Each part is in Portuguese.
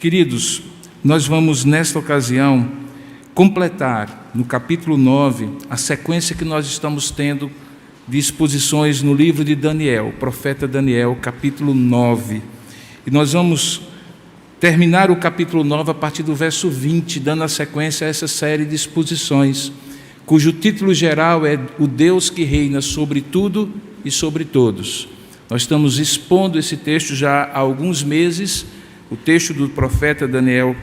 Queridos, nós vamos nesta ocasião completar no capítulo 9 a sequência que nós estamos tendo de exposições no livro de Daniel, o profeta Daniel, capítulo 9. E nós vamos terminar o capítulo 9 a partir do verso 20, dando a sequência a essa série de exposições, cujo título geral é O Deus que reina sobre tudo e sobre todos. Nós estamos expondo esse texto já há alguns meses, o texto do profeta Daniel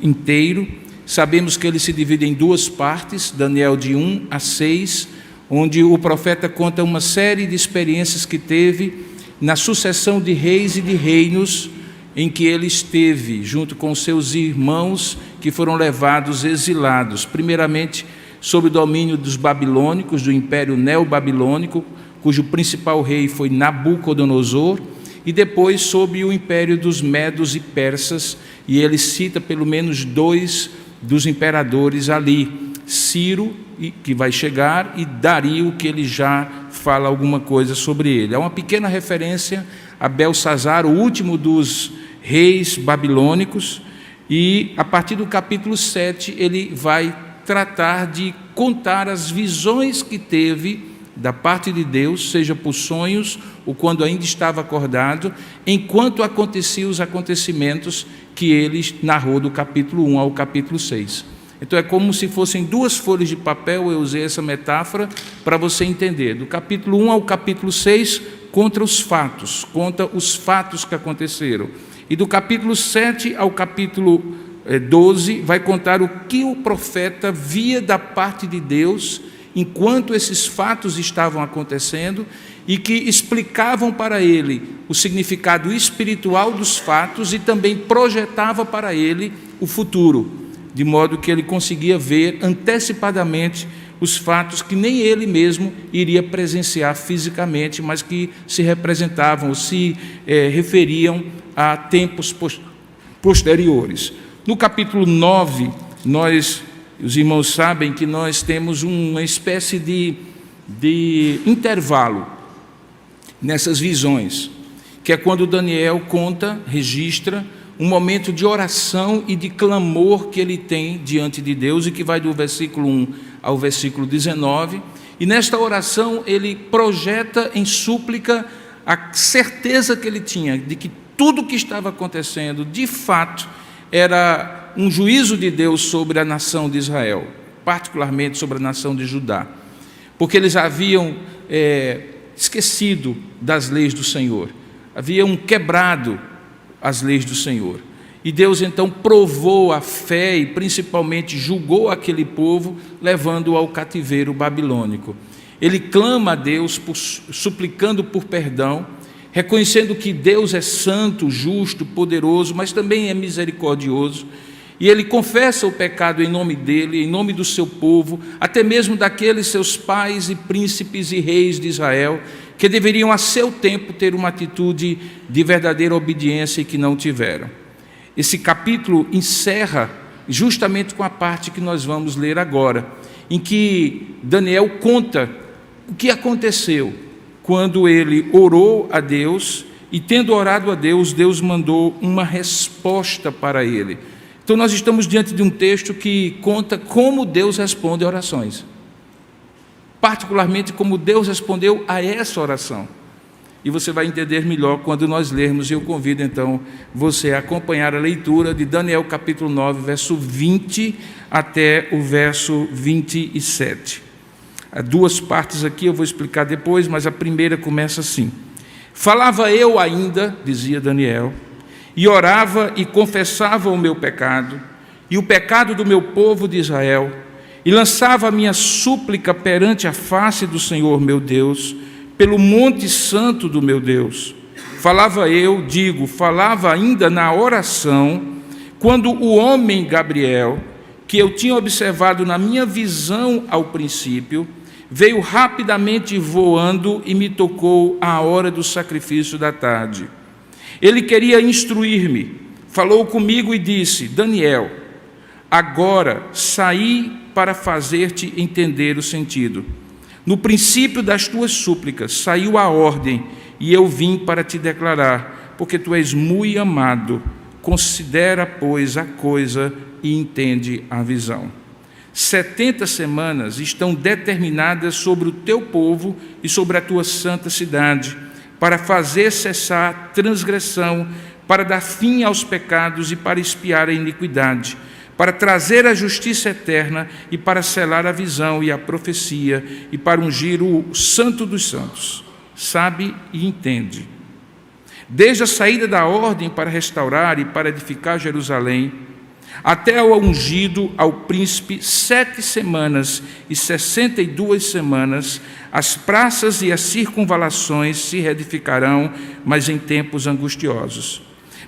inteiro. Sabemos que ele se divide em duas partes, Daniel de 1 a 6, onde o profeta conta uma série de experiências que teve na sucessão de reis e de reinos em que ele esteve, junto com seus irmãos que foram levados exilados, primeiramente sob o domínio dos babilônicos, do Império Neobabilônico, cujo principal rei foi Nabucodonosor, e depois sob o império dos medos e persas, e ele cita pelo menos dois dos imperadores ali, Ciro, que vai chegar, e Dario, que ele já fala alguma coisa sobre ele. Há uma pequena referência a Belsazar, o último dos reis babilônicos, e a partir do capítulo 7 ele vai tratar de contar as visões que teve da parte de Deus, seja por sonhos ou quando ainda estava acordado, enquanto aconteciam os acontecimentos que ele narrou do capítulo 1 ao capítulo 6. Então é como se fossem duas folhas de papel, eu usei essa metáfora para você entender. Do capítulo 1 ao capítulo 6, conta os fatos que aconteceram. E do capítulo 7 ao capítulo 12, vai contar o que o profeta via da parte de Deus enquanto esses fatos estavam acontecendo e que explicavam para ele o significado espiritual dos fatos e também projetava para ele o futuro, de modo que ele conseguia ver antecipadamente os fatos que nem ele mesmo iria presenciar fisicamente, mas que se representavam ou se referiam a tempos posteriores. No capítulo 9, os irmãos sabem que nós temos uma espécie de intervalo nessas visões, que é quando Daniel conta, registra um momento de oração e de clamor que ele tem diante de Deus, e que vai do versículo 1 ao versículo 19, e nesta oração ele projeta em súplica a certeza que ele tinha de que tudo o que estava acontecendo, de fato, era um juízo de Deus sobre a nação de Israel, particularmente sobre a nação de Judá, porque eles haviam esquecido das leis do Senhor, haviam quebrado as leis do Senhor, e Deus então provou a fé e principalmente julgou aquele povo, levando-o ao cativeiro babilônico. Ele clama a Deus, suplicando por perdão, reconhecendo que Deus é santo, justo, poderoso, mas também é misericordioso, e ele confessa o pecado em nome dele, em nome do seu povo, até mesmo daqueles seus pais e príncipes e reis de Israel, que deveriam a seu tempo ter uma atitude de verdadeira obediência e que não tiveram. Esse capítulo encerra justamente com a parte que nós vamos ler agora, em que Daniel conta o que aconteceu quando ele orou a Deus, e tendo orado a Deus, Deus mandou uma resposta para ele. Então nós estamos diante de um texto que conta como Deus responde a orações, particularmente como Deus respondeu a essa oração. E você vai entender melhor quando nós lermos, e eu convido então você a acompanhar a leitura de Daniel capítulo 9, verso 20 até o verso 27. Há duas partes aqui, eu vou explicar depois, mas a primeira começa assim: falava eu ainda, dizia Daniel, e orava e confessava o meu pecado e o pecado do meu povo de Israel, e lançava a minha súplica perante a face do Senhor meu Deus, pelo monte santo do meu Deus. Falava ainda na oração, quando o homem Gabriel, que eu tinha observado na minha visão ao princípio, veio rapidamente voando e me tocou à hora do sacrifício da tarde. Ele queria instruir-me, falou comigo e disse: Daniel, agora saí para fazer-te entender o sentido. No princípio das tuas súplicas saiu a ordem, e eu vim para te declarar, porque tu és muito amado, Considera, pois, a coisa e entende a visão. 70 semanas estão determinadas sobre o teu povo e sobre a tua santa cidade, para fazer cessar a transgressão, para dar fim aos pecados e para expiar a iniquidade, para trazer a justiça eterna e para selar a visão e a profecia e para ungir o santo dos santos. Sabe e entende. Desde a saída da ordem para restaurar e para edificar Jerusalém, até ao ungido ao príncipe, 7 semanas e 62 semanas, as praças e as circunvalações se reedificarão, mas em tempos angustiosos.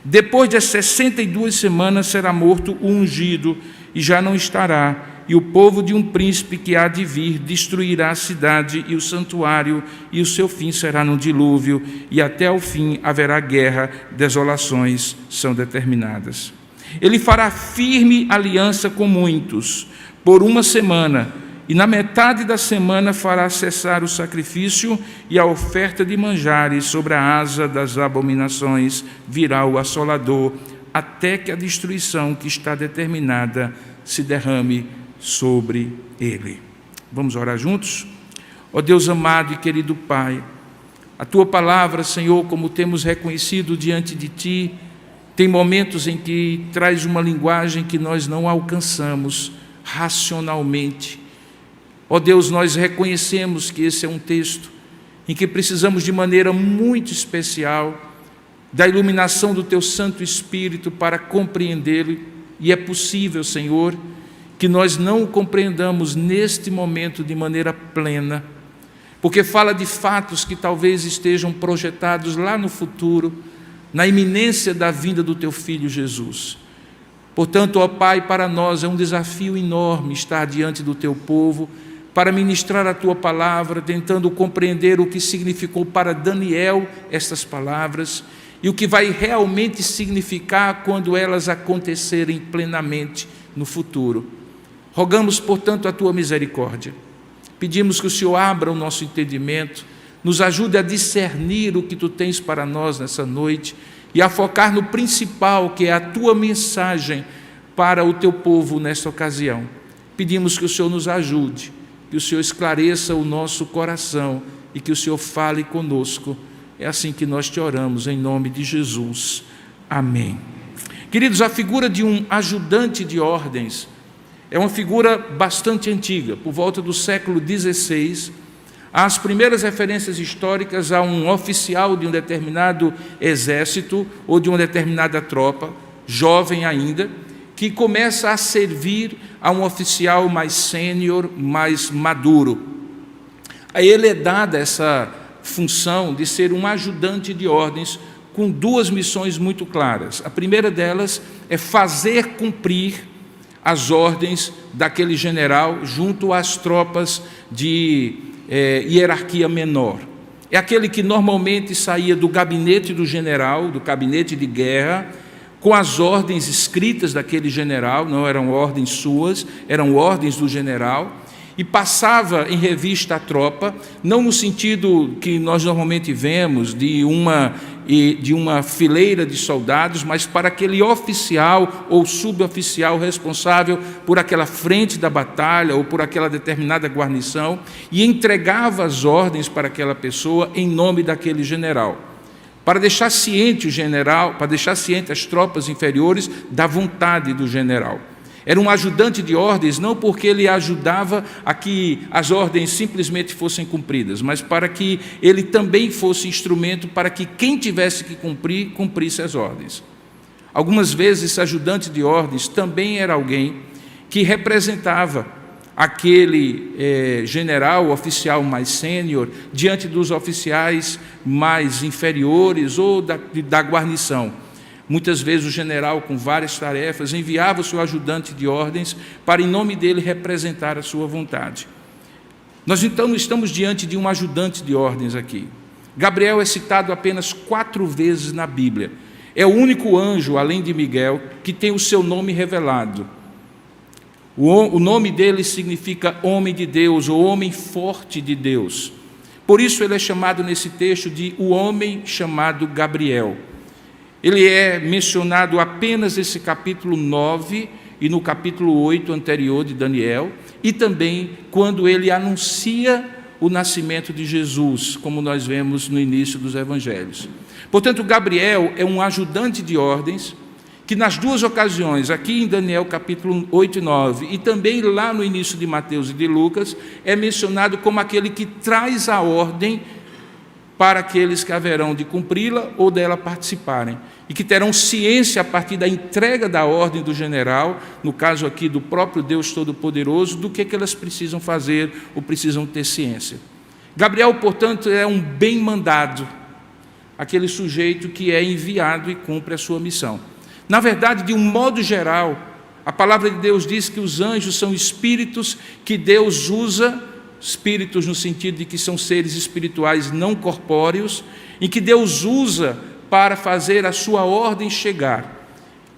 Depois das 62 semanas será morto o ungido, e já não estará, e o povo de um príncipe que há de vir destruirá a cidade e o santuário, e o seu fim será no dilúvio, e até o fim haverá guerra, desolações são determinadas. Ele fará firme aliança com muitos, por 1 semana, e na metade da semana fará cessar o sacrifício e a oferta de manjares. Sobre a asa das abominações virá o assolador, até que a destruição que está determinada se derrame sobre ele. Vamos orar juntos? Ó Deus amado e querido Pai, a Tua palavra, Senhor, como temos reconhecido diante de Ti, tem momentos em que traz uma linguagem que nós não alcançamos racionalmente. Ó Deus, nós reconhecemos que esse é um texto em que precisamos de maneira muito especial da iluminação do Teu Santo Espírito para compreendê-lo, e é possível, Senhor, que nós não o compreendamos neste momento de maneira plena, porque fala de fatos que talvez estejam projetados lá no futuro, na iminência da vinda do Teu Filho Jesus. Portanto, ó Pai, para nós é um desafio enorme estar diante do Teu povo, para ministrar a Tua palavra, tentando compreender o que significou para Daniel estas palavras e o que vai realmente significar quando elas acontecerem plenamente no futuro. Rogamos, portanto, a Tua misericórdia. Pedimos que o Senhor abra o nosso entendimento, nos ajude a discernir o que Tu tens para nós nessa noite e a focar no principal, que é a Tua mensagem para o Teu povo nesta ocasião. Pedimos que o Senhor nos ajude, que o Senhor esclareça o nosso coração e que o Senhor fale conosco. É assim que nós te oramos, em nome de Jesus. Amém. Queridos, a figura de um ajudante de ordens é uma figura bastante antiga. Por volta do século XVI, as primeiras referências históricas a um oficial de um determinado exército ou de uma determinada tropa, jovem ainda, que começa a servir a um oficial mais sênior, mais maduro. A ele é dada essa função de ser um ajudante de ordens com 2 missões muito claras. A primeira delas é fazer cumprir as ordens daquele general junto às tropas de hierarquia menor. É aquele que normalmente saía do gabinete do general, do gabinete de guerra, com as ordens escritas daquele general, não eram ordens suas, eram ordens do general, e passava em revista a tropa, não no sentido que nós normalmente vemos de uma fileira de soldados, mas para aquele oficial ou suboficial responsável por aquela frente da batalha ou por aquela determinada guarnição, e entregava as ordens para aquela pessoa em nome daquele general, para deixar ciente o general, para deixar ciente as tropas inferiores da vontade do general. Era um ajudante de ordens, não porque ele ajudava a que as ordens simplesmente fossem cumpridas, mas para que ele também fosse instrumento para que quem tivesse que cumprir, cumprisse as ordens. Algumas vezes esse ajudante de ordens também era alguém que representava aquele general, oficial mais sênior, diante dos oficiais mais inferiores ou da guarnição. Muitas vezes o general, com várias tarefas, enviava o seu ajudante de ordens para, em nome dele, representar a sua vontade. Nós, então, estamos diante de um ajudante de ordens aqui. Gabriel é citado apenas 4 vezes na Bíblia. É o único anjo, além de Miguel, que tem o seu nome revelado. O nome dele significa homem de Deus, ou homem forte de Deus. Por isso ele é chamado nesse texto de o homem chamado Gabriel. Ele é mencionado apenas nesse capítulo 9 e no capítulo 8 anterior de Daniel, e também quando ele anuncia o nascimento de Jesus, como nós vemos no início dos evangelhos. Portanto, Gabriel é um ajudante de ordens, que nas duas ocasiões, aqui em Daniel capítulo 8 e 9, e também lá no início de Mateus e de Lucas, é mencionado como aquele que traz a ordem para aqueles que haverão de cumpri-la ou dela participarem, e que terão ciência a partir da entrega da ordem do general, no caso aqui do próprio Deus Todo-Poderoso, do que elas precisam fazer ou precisam ter ciência. Gabriel, portanto, é um bem-mandado, aquele sujeito que é enviado e cumpre a sua missão. Na verdade, de um modo geral, a palavra de Deus diz que os anjos são espíritos que Deus usa, espíritos no sentido de que são seres espirituais não corpóreos, em que Deus usa para fazer a sua ordem chegar.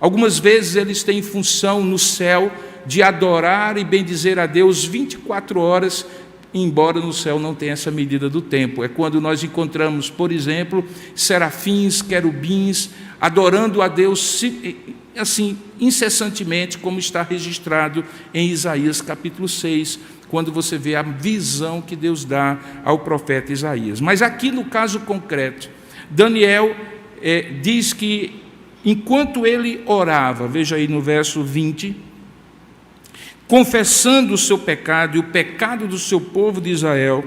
Algumas vezes eles têm função no céu de adorar e bendizer a Deus 24 horas, embora no céu não tenha essa medida do tempo. É quando nós encontramos, por exemplo, serafins, querubins, adorando a Deus assim, incessantemente, como está registrado em Isaías capítulo 6, quando você vê a visão que Deus dá ao profeta Isaías. Mas aqui no caso concreto, Daniel diz que enquanto ele orava, veja aí no verso 20, confessando o seu pecado e o pecado do seu povo de Israel,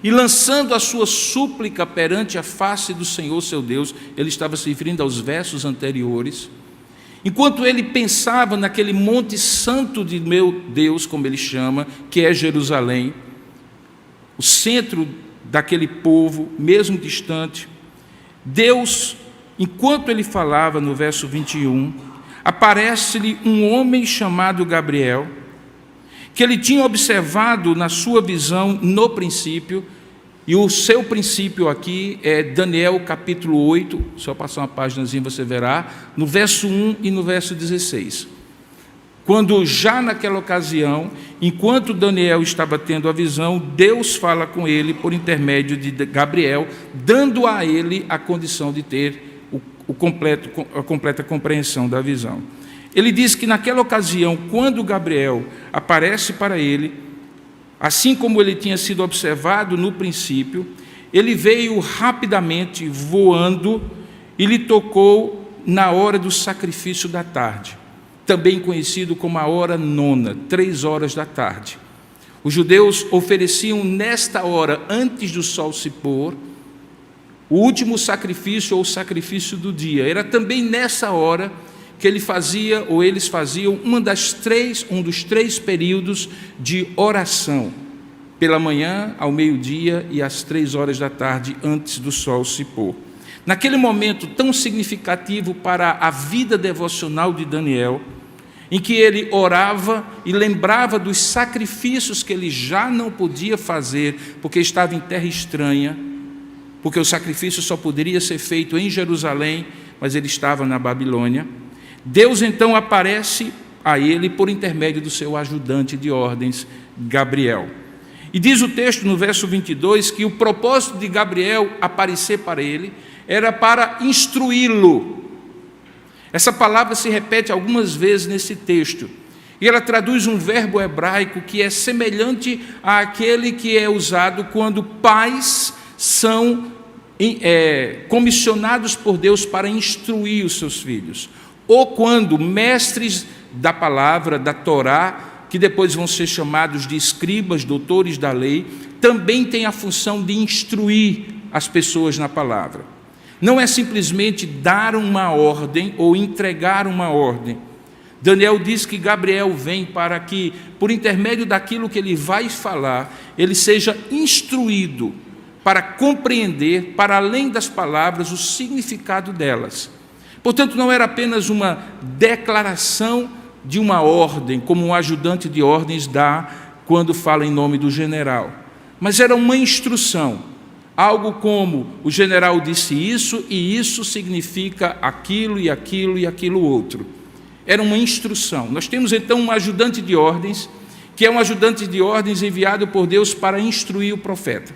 e lançando a sua súplica perante a face do Senhor seu Deus, ele estava se referindo aos versos anteriores, enquanto ele pensava naquele monte santo de meu Deus, como ele chama, que é Jerusalém, o centro daquele povo, mesmo distante, Deus, enquanto ele falava no verso 21, aparece-lhe um homem chamado Gabriel, que ele tinha observado na sua visão no princípio, e o seu princípio aqui é Daniel capítulo 8, só passar uma páginazinha você verá, no verso 1 e no verso 16. Quando já naquela ocasião, enquanto Daniel estava tendo a visão, Deus fala com ele por intermédio de Gabriel, dando a ele a condição de ter a completa compreensão da visão. Ele diz que naquela ocasião, quando Gabriel aparece para ele, assim como ele tinha sido observado no princípio, ele veio rapidamente voando e lhe tocou na hora do sacrifício da tarde, também conhecido como a hora nona, 3 horas da tarde. Os judeus ofereciam nesta hora, antes do sol se pôr, o último sacrifício ou sacrifício do dia. Era também nessa hora que ele fazia, ou eles faziam, um dos 3 períodos de oração, pela manhã, ao meio-dia e às 3 horas da tarde, antes do sol se pôr. Naquele momento tão significativo para a vida devocional de Daniel, em que ele orava e lembrava dos sacrifícios que ele já não podia fazer, porque estava em terra estranha, porque o sacrifício só poderia ser feito em Jerusalém, mas ele estava na Babilônia. Deus então aparece a ele por intermédio do seu ajudante de ordens, Gabriel. E diz o texto no verso 22 que o propósito de Gabriel aparecer para ele era para instruí-lo. Essa palavra se repete algumas vezes nesse texto, e ela traduz um verbo hebraico que é semelhante àquele que é usado quando pais são comissionados por Deus para instruir os seus filhos, ou quando mestres da palavra, da Torá, que depois vão ser chamados de escribas, doutores da lei, também têm a função de instruir as pessoas na palavra. Não é simplesmente dar uma ordem ou entregar uma ordem. Daniel diz que Gabriel vem para que, por intermédio daquilo que ele vai falar, ele seja instruído para compreender, para além das palavras, o significado delas. Portanto, não era apenas uma declaração de uma ordem, como um ajudante de ordens dá quando fala em nome do general, mas era uma instrução, algo como o general disse isso, e isso significa aquilo e aquilo e aquilo outro. Era uma instrução. Nós temos então um ajudante de ordens, que é um ajudante de ordens enviado por Deus para instruir o profeta.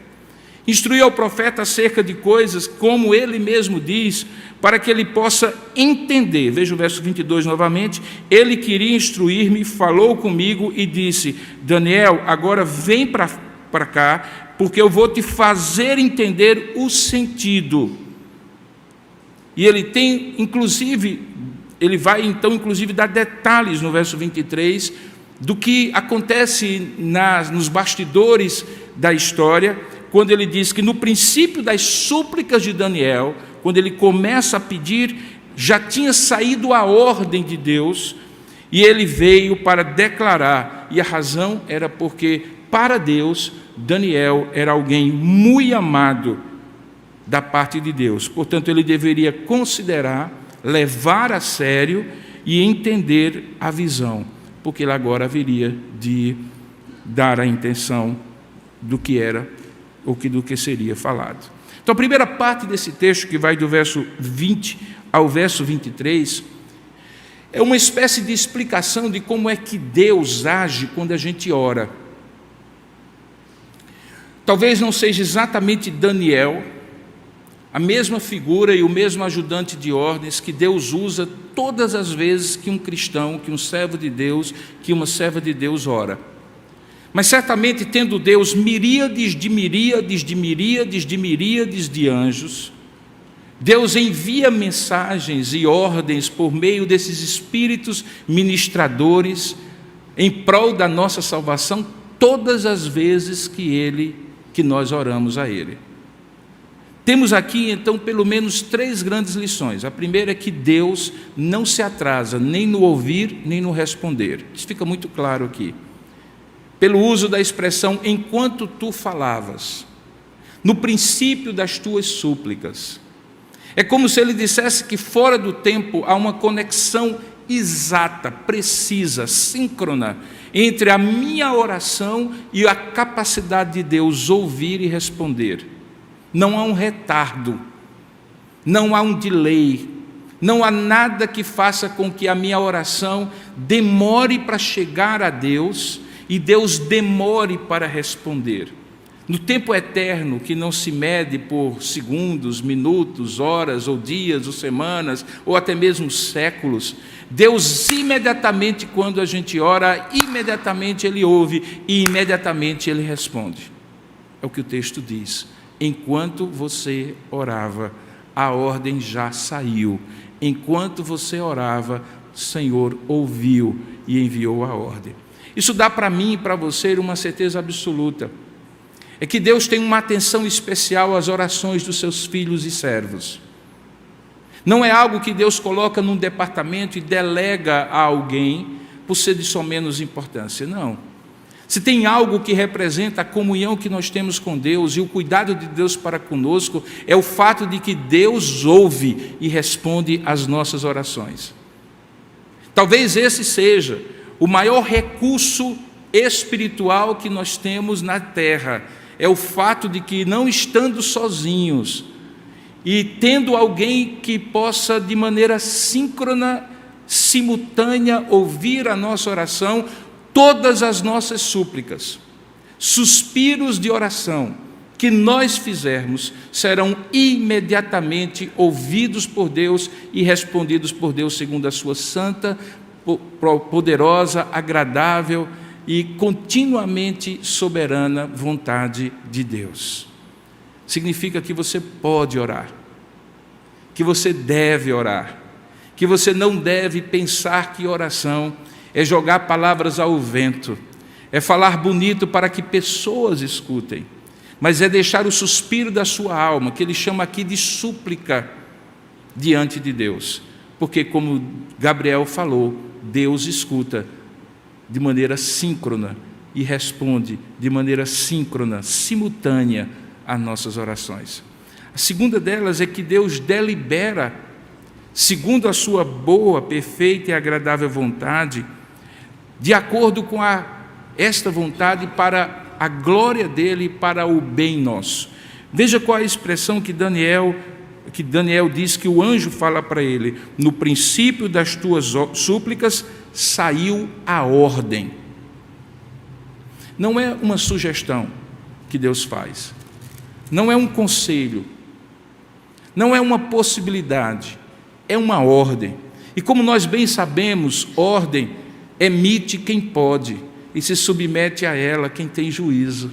Instruir ao profeta acerca de coisas, como ele mesmo diz, para que ele possa entender. Veja o verso 22 novamente. Ele queria instruir-me, falou comigo e disse: Daniel, agora vem para cá, porque eu vou te fazer entender o sentido. E ele tem, inclusive, ele vai então, inclusive, dar detalhes no verso 23 do que acontece nos bastidores da história, quando ele diz que no princípio das súplicas de Daniel, quando ele começa a pedir, já tinha saído a ordem de Deus, e ele veio para declarar, e a razão era porque, para Deus, Daniel era alguém muito amado da parte de Deus. Portanto, ele deveria considerar, levar a sério e entender a visão, porque ele agora haveria de dar a intenção do que era ou do que seria falado. Então, a primeira parte desse texto, que vai do verso 20 ao verso 23, é uma espécie de explicação de como é que Deus age quando a gente ora. Talvez não seja exatamente Daniel, a mesma figura e o mesmo ajudante de ordens que Deus usa todas as vezes que um cristão, que um servo de Deus, que uma serva de Deus ora. Mas certamente, tendo Deus miríades de miríades de miríades de miríades de anjos, Deus envia mensagens e ordens por meio desses espíritos ministradores em prol da nossa salvação todas as vezes que nós oramos a Ele. Temos aqui, então, pelo menos 3 grandes lições. A primeira é que Deus não se atrasa nem no ouvir, nem no responder. Isso fica muito claro aqui. Pelo uso da expressão enquanto tu falavas, no princípio das tuas súplicas. É como se ele dissesse que fora do tempo há uma conexão exata, precisa, síncrona, entre a minha oração e a capacidade de Deus ouvir e responder. Não há um retardo, não há um delay, não há nada que faça com que a minha oração demore para chegar a Deus e Deus demore para responder. No tempo eterno, que não se mede por segundos, minutos, horas, ou dias, ou semanas, ou até mesmo séculos, Deus imediatamente, quando a gente ora, imediatamente Ele ouve e imediatamente Ele responde. É o que o texto diz. Enquanto você orava, a ordem já saiu. Enquanto você orava, o Senhor ouviu e enviou a ordem. Isso dá para mim e para você uma certeza absoluta. É que Deus tem uma atenção especial às orações dos seus filhos e servos. Não é algo que Deus coloca num departamento e delega a alguém por ser de só menos importância. Não. Se tem algo que representa a comunhão que nós temos com Deus e o cuidado de Deus para conosco, é o fato de que Deus ouve e responde às nossas orações. Talvez esse seja o maior recurso espiritual que nós temos na terra, é o fato de que, não estando sozinhos e tendo alguém que possa de maneira síncrona, simultânea, ouvir a nossa oração, todas as nossas súplicas, suspiros de oração que nós fizermos, serão imediatamente ouvidos por Deus e respondidos por Deus segundo a sua santa, poderosa, agradável e continuamente soberana vontade de Deus. Significa que você pode orar, que você deve orar, que você não deve pensar que oração é jogar palavras ao vento, é falar bonito para que pessoas escutem, mas é deixar o suspiro da sua alma, que ele chama aqui de súplica, diante de Deus. Porque, como Gabriel falou, Deus escuta de maneira síncrona e responde de maneira síncrona, simultânea às nossas orações. A segunda delas é que Deus delibera, segundo a sua boa, perfeita e agradável vontade, de acordo com esta vontade, para a glória dele e para o bem nosso. Veja qual é a expressão que Daniel diz que o anjo fala para ele: no princípio das tuas súplicas saiu a ordem. Não é uma sugestão que Deus faz, não é um conselho, não é uma possibilidade, é uma ordem. E como nós bem sabemos, ordem emite quem pode e se submete a ela quem tem juízo.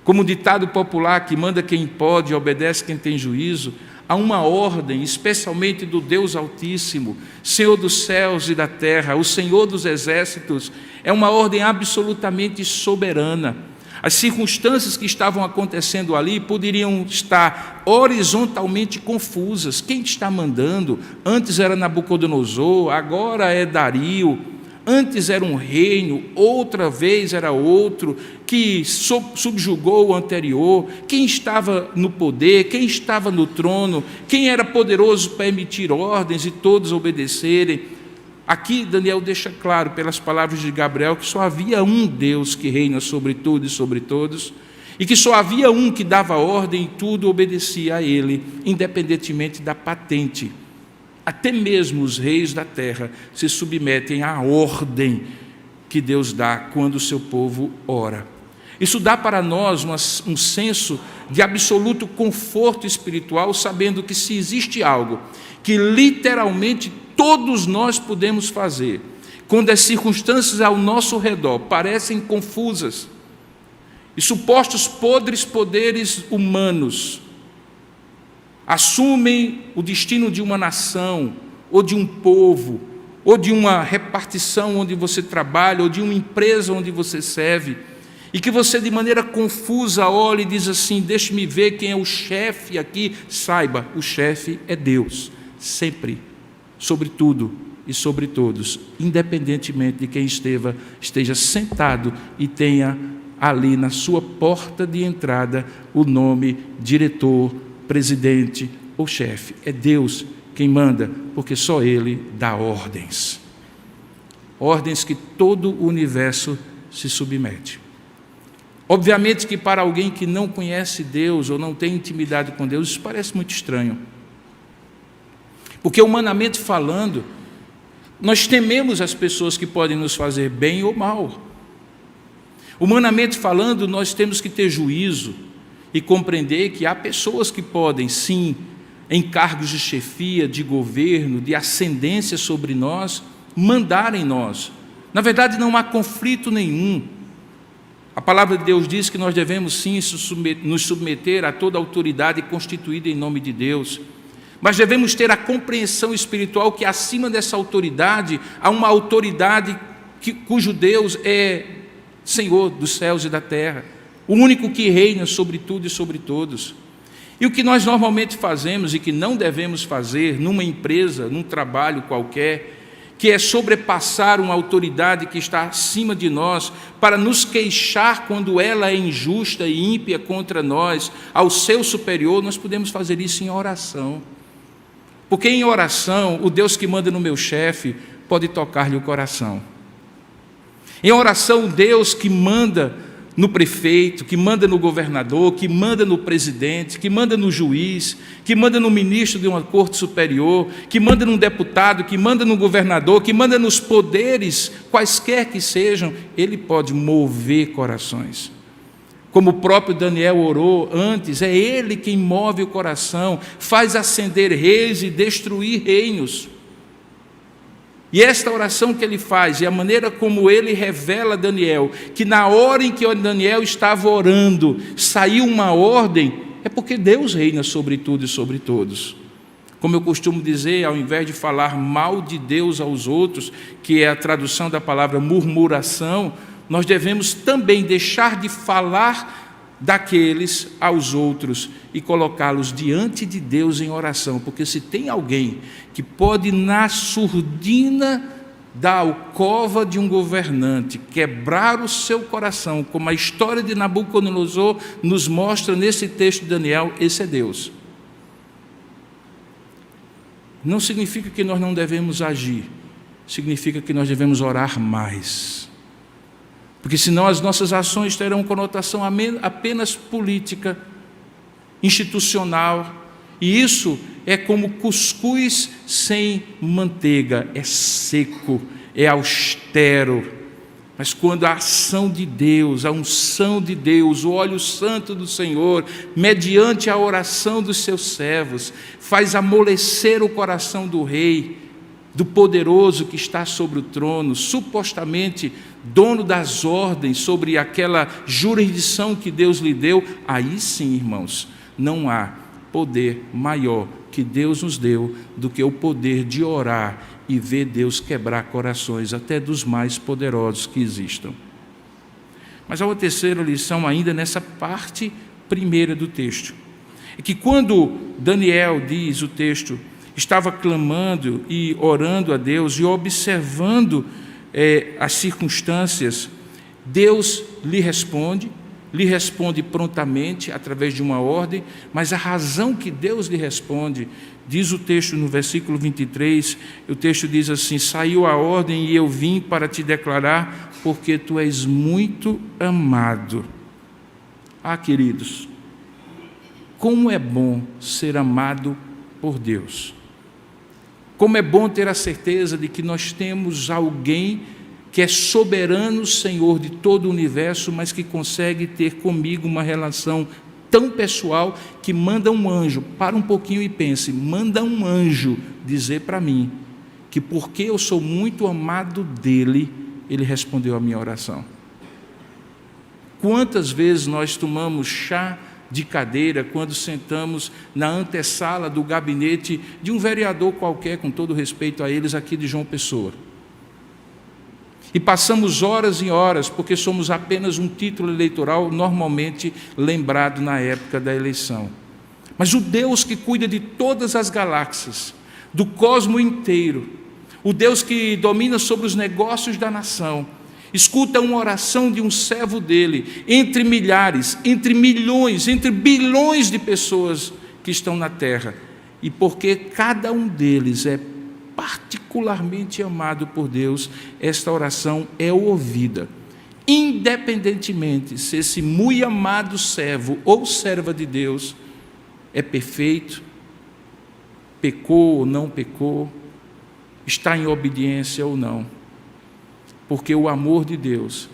Como o ditado popular que manda quem pode e obedece quem tem juízo, há uma ordem, especialmente do Deus Altíssimo, Senhor dos céus e da terra, o Senhor dos exércitos, é uma ordem absolutamente soberana. As circunstâncias que estavam acontecendo ali poderiam estar horizontalmente confusas. Quem está mandando? Antes era Nabucodonosor, agora é Dario. Antes era um reino, outra vez era outro, que subjugou o anterior. Quem estava no poder, quem estava no trono, quem era poderoso para emitir ordens e todos obedecerem. Aqui Daniel deixa claro, pelas palavras de Gabriel, que só havia um Deus que reina sobre tudo e sobre todos, e que só havia um que dava ordem e tudo obedecia a ele, independentemente da patente. Até mesmo os reis da terra se submetem à ordem que Deus dá quando o seu povo ora. Isso dá para nós um senso de absoluto conforto espiritual, sabendo que se existe algo que literalmente todos nós podemos fazer, quando as circunstâncias ao nosso redor parecem confusas e supostos podres poderes humanos assumem o destino de uma nação, ou de um povo, ou de uma repartição onde você trabalha, ou de uma empresa onde você serve, e que você de maneira confusa olha e diz assim: deixe-me ver quem é o chefe aqui. Saiba, o chefe é Deus, sempre, sobre tudo e sobre todos, independentemente de quem esteja sentado e tenha ali na sua porta de entrada o nome diretor, presidente ou chefe. É Deus quem manda, porque só Ele dá ordens. Ordens que todo o universo se submete. Obviamente que para alguém que não conhece Deus ou não tem intimidade com Deus, isso parece muito estranho. Porque humanamente falando, nós tememos as pessoas que podem nos fazer bem ou mal. Humanamente falando, nós temos que ter juízo e compreender que há pessoas que podem, sim, em cargos de chefia, de governo, de ascendência sobre nós, mandar em nós. Na verdade, não há conflito nenhum. A palavra de Deus diz que nós devemos, sim, nos submeter a toda autoridade constituída em nome de Deus. Mas devemos ter a compreensão espiritual que acima dessa autoridade há uma autoridade cujo Deus é Senhor dos céus e da terra, o único que reina sobre tudo e sobre todos. E o que nós normalmente fazemos e que não devemos fazer numa empresa, num trabalho qualquer, que é sobrepassar uma autoridade que está acima de nós para nos queixar quando ela é injusta e ímpia contra nós, ao seu superior, nós podemos fazer isso em oração. Porque em oração, o Deus que manda no meu chefe pode tocar-lhe o coração. Em oração, o Deus que manda no prefeito, que manda no governador, que manda no presidente, que manda no juiz, que manda no ministro de uma corte superior, que manda num deputado, que manda no governador, que manda nos poderes, quaisquer que sejam, ele pode mover corações. Como o próprio Daniel orou antes, é ele quem move o coração, faz ascender reis e destruir reinos. E esta oração que ele faz, e a maneira como ele revela a Daniel, que na hora em que Daniel estava orando, saiu uma ordem, é porque Deus reina sobre tudo e sobre todos. Como eu costumo dizer, ao invés de falar mal de Deus aos outros, que é a tradução da palavra murmuração, nós devemos também deixar de falar daqueles aos outros e colocá-los diante de Deus em oração, porque se tem alguém que pode, na surdina da alcova de um governante, quebrar o seu coração, como a história de Nabucodonosor nos mostra nesse texto de Daniel, esse é Deus. Não significa que nós não devemos agir, significa que nós devemos orar mais. Porque senão as nossas ações terão conotação apenas política, institucional, e isso é como cuscuz sem manteiga, é seco, é austero, Mas quando a ação de Deus, a unção de Deus, o óleo santo do Senhor, mediante a oração dos seus servos, faz amolecer o coração do rei, do poderoso que está sobre o trono, supostamente dono das ordens sobre aquela jurisdição que Deus lhe deu, aí sim, irmãos, não há poder maior que Deus nos deu do que o poder de orar e ver Deus quebrar corações, até dos mais poderosos que existam. Mas há uma terceira lição ainda nessa parte primeira do texto. É que quando Daniel, diz o texto, estava clamando e orando a Deus e observando as circunstâncias, Deus lhe responde prontamente através de uma ordem, mas a razão que Deus lhe responde, diz o texto no versículo 23, o texto diz assim: saiu a ordem e eu vim para te declarar, porque tu és muito amado. Ah, queridos, como é bom ser amado por Deus. Como é bom ter a certeza de que nós temos alguém que é soberano Senhor de todo o universo, mas que consegue ter comigo uma relação tão pessoal que manda um anjo, para um pouquinho e pense, manda um anjo dizer para mim que porque eu sou muito amado dele, ele respondeu a minha oração. Quantas vezes nós tomamos chá de cadeira quando sentamos na antessala do gabinete de um vereador qualquer, com todo respeito a eles aqui de João Pessoa. E passamos horas e horas, porque somos apenas um título eleitoral normalmente lembrado na época da eleição. Mas o Deus que cuida de todas as galáxias, do cosmo inteiro, o Deus que domina sobre os negócios da nação, escuta uma oração de um servo dele, entre milhares, entre milhões, entre bilhões de pessoas que estão na terra. E porque cada um deles é particularmente amado por Deus, esta oração é ouvida, independentemente se esse muito amado servo ou serva de Deus é perfeito, pecou ou não pecou, está em obediência ou não. Porque o amor de Deus,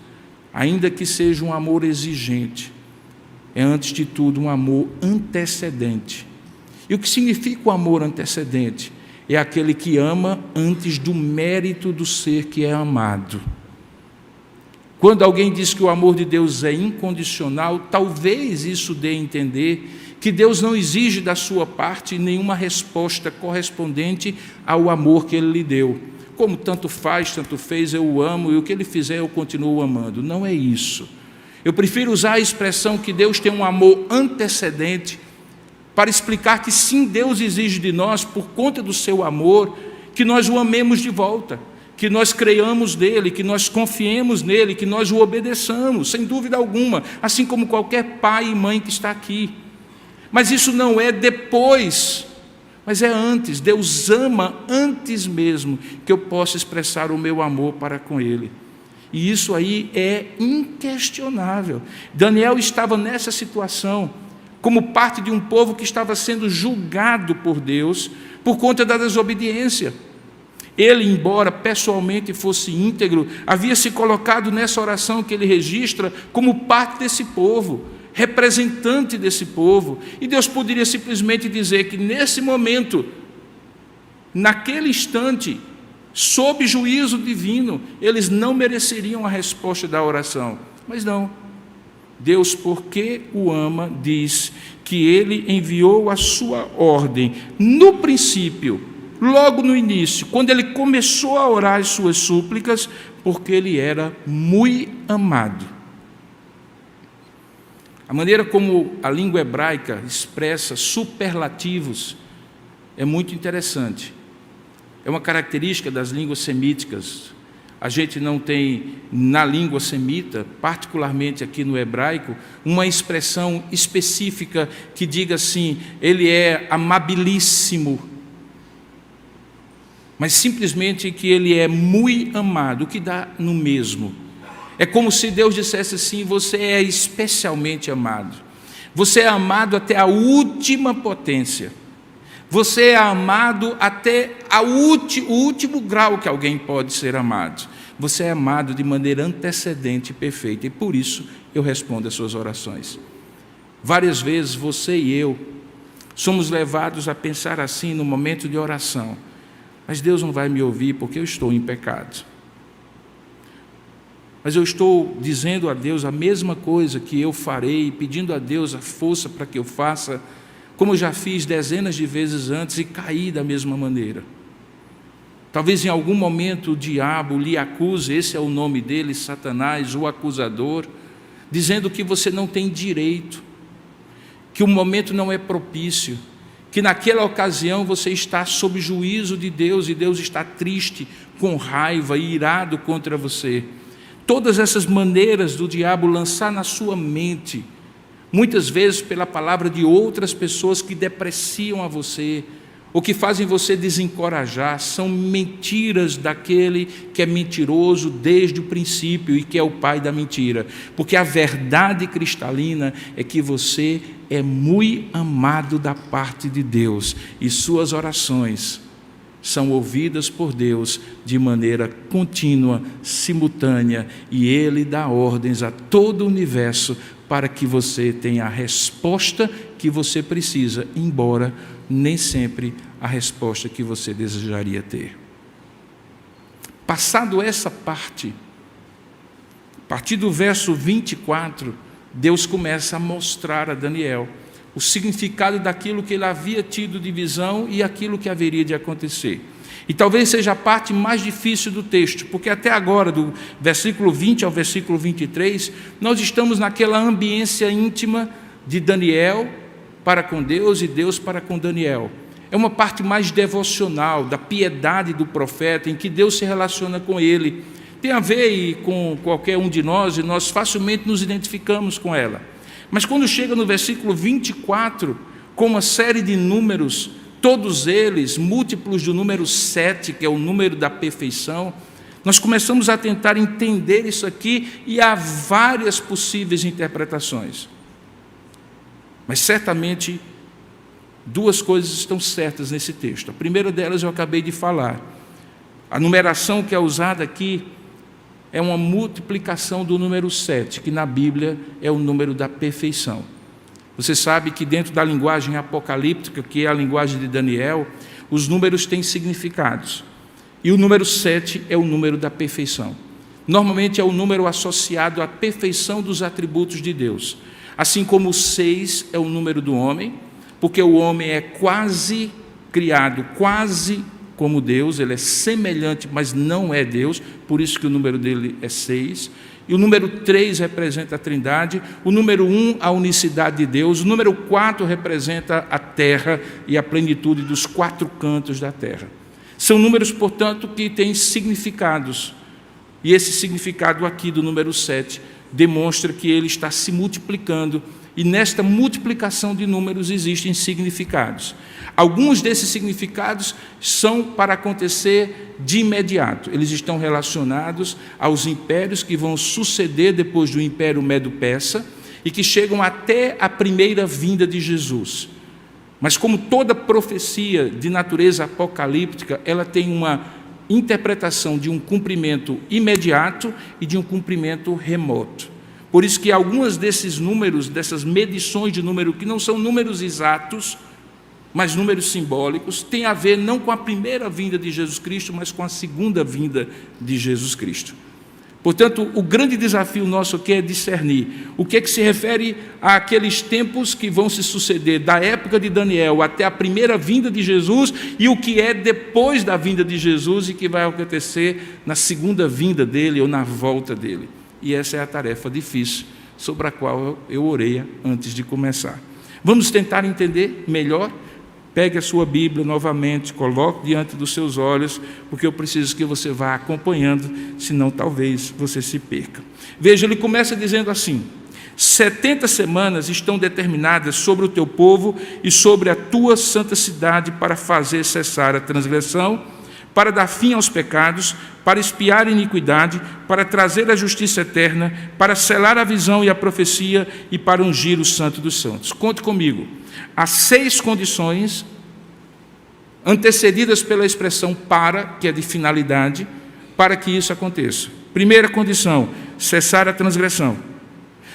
ainda que seja um amor exigente, é antes de tudo um amor antecedente. E o que significa o amor antecedente? É aquele que ama antes do mérito do ser que é amado. Quando alguém diz que o amor de Deus é incondicional, talvez isso dê a entender que Deus não exige da sua parte nenhuma resposta correspondente ao amor que Ele lhe deu. Como tanto faz, tanto fez, eu o amo, e o que Ele fizer eu continuo amando. Não é isso. Eu prefiro usar a expressão que Deus tem um amor antecedente, para explicar que sim, Deus exige de nós, por conta do seu amor, que nós o amemos de volta, que nós creiamos nele, que nós confiemos nele, que nós o obedeçamos, sem dúvida alguma, assim como qualquer pai e mãe que está aqui. Mas isso não é depois, mas é antes. Deus ama antes mesmo que eu possa expressar o meu amor para com ele. E isso aí é inquestionável. Daniel estava nessa situação, como parte de um povo que estava sendo julgado por Deus por conta da desobediência. Ele, embora pessoalmente fosse íntegro, havia se colocado nessa oração que ele registra como parte desse povo, representante desse povo. E Deus poderia simplesmente dizer que nesse momento, naquele instante, sob juízo divino, eles não mereceriam a resposta da oração. Mas não. Deus, porque o ama, diz que ele enviou a sua ordem no princípio, logo no início, quando ele começou a orar as suas súplicas, porque ele era muito amado. A maneira como a língua hebraica expressa superlativos é muito interessante. É uma característica das línguas semíticas. A gente não tem, na língua semita, particularmente aqui no hebraico, uma expressão específica que diga assim, ele é amabilíssimo, mas simplesmente que ele é muito amado, o que dá no mesmo. É como se Deus dissesse assim, você é especialmente amado, você é amado até a última potência. Você é amado até o último grau que alguém pode ser amado. Você é amado de maneira antecedente e perfeita. E por isso eu respondo às suas orações. Várias vezes você e eu somos levados a pensar assim no momento de oração. Mas Deus não vai me ouvir porque eu estou em pecado. Mas eu estou dizendo a Deus a mesma coisa que eu farei, pedindo a Deus a força para que eu faça, como eu já fiz dezenas de vezes antes e caí da mesma maneira. Talvez em algum momento o diabo lhe acuse, esse é o nome dele, Satanás, o acusador, dizendo que você não tem direito, que o momento não é propício, que naquela ocasião você está sob juízo de Deus e Deus está triste, com raiva e irado contra você. Todas essas maneiras do diabo lançar na sua mente, muitas vezes pela palavra de outras pessoas que depreciam a você, ou que fazem você desencorajar, são mentiras daquele que é mentiroso desde o princípio e que é o pai da mentira. Porque a verdade cristalina é que você é muito amado da parte de Deus e suas orações são ouvidas por Deus de maneira contínua, simultânea, e Ele dá ordens a todo o universo para que você tenha a resposta que você precisa, embora nem sempre a resposta que você desejaria ter. Passado essa parte, a partir do verso 24, Deus começa a mostrar a Daniel o significado daquilo que ele havia tido de visão e aquilo que haveria de acontecer. E talvez seja a parte mais difícil do texto, porque até agora, do versículo 20 ao versículo 23, nós estamos naquela ambiência íntima de Daniel para com Deus e Deus para com Daniel. É uma parte mais devocional, da piedade do profeta, em que Deus se relaciona com ele. Tem a ver com qualquer um de nós, e nós facilmente nos identificamos com ela. Mas quando chega no versículo 24, com uma série de números, todos eles múltiplos do número 7, que é o número da perfeição, nós começamos a tentar entender isso aqui e há várias possíveis interpretações. Mas certamente duas coisas estão certas nesse texto. A primeira delas eu acabei de falar. A numeração que é usada aqui é uma multiplicação do número 7, que na Bíblia é o número da perfeição. Você sabe que dentro da linguagem apocalíptica, que é a linguagem de Daniel, os números têm significados. E o número 7 é o número da perfeição. Normalmente é o número associado à perfeição dos atributos de Deus. Assim como o 6 é o número do homem, porque o homem é quase criado, quase como Deus, ele é semelhante, mas não é Deus, por isso que o número dele é 6. E o número 3 representa a Trindade, o número 1 a unicidade de Deus, o número 4 representa a terra e a plenitude dos 4 cantos da terra. São números, portanto, que têm significados. E esse significado aqui do número 7 demonstra que ele está se multiplicando, e nesta multiplicação de números existem significados. Alguns desses significados são para acontecer de imediato. Eles estão relacionados aos impérios que vão suceder depois do Império Medo-Persa e que chegam até a primeira vinda de Jesus. Mas como toda profecia de natureza apocalíptica, ela tem uma interpretação de um cumprimento imediato e de um cumprimento remoto. Por isso que alguns desses números, dessas medições de número, que não são números exatos, mas números simbólicos, têm a ver não com a primeira vinda de Jesus Cristo, mas com a segunda vinda de Jesus Cristo. Portanto, o grande desafio nosso aqui é discernir o que é que se refere àqueles tempos que vão se suceder da época de Daniel até a primeira vinda de Jesus e o que é depois da vinda de Jesus e que vai acontecer na segunda vinda dele ou na volta dele. E essa é a tarefa difícil sobre a qual eu orei antes de começar. Vamos tentar entender melhor? Pegue a sua Bíblia novamente, coloque diante dos seus olhos, porque eu preciso que você vá acompanhando, senão talvez você se perca. Veja, ele começa dizendo assim: 70 semanas estão determinadas sobre o teu povo e sobre a tua santa cidade para fazer cessar a transgressão, para dar fim aos pecados, para expiar a iniquidade, para trazer a justiça eterna, para selar a visão e a profecia e para ungir o santo dos santos. Conte comigo. Há 6 condições antecedidas pela expressão para, que é de finalidade, para que isso aconteça. Primeira condição, cessar a transgressão.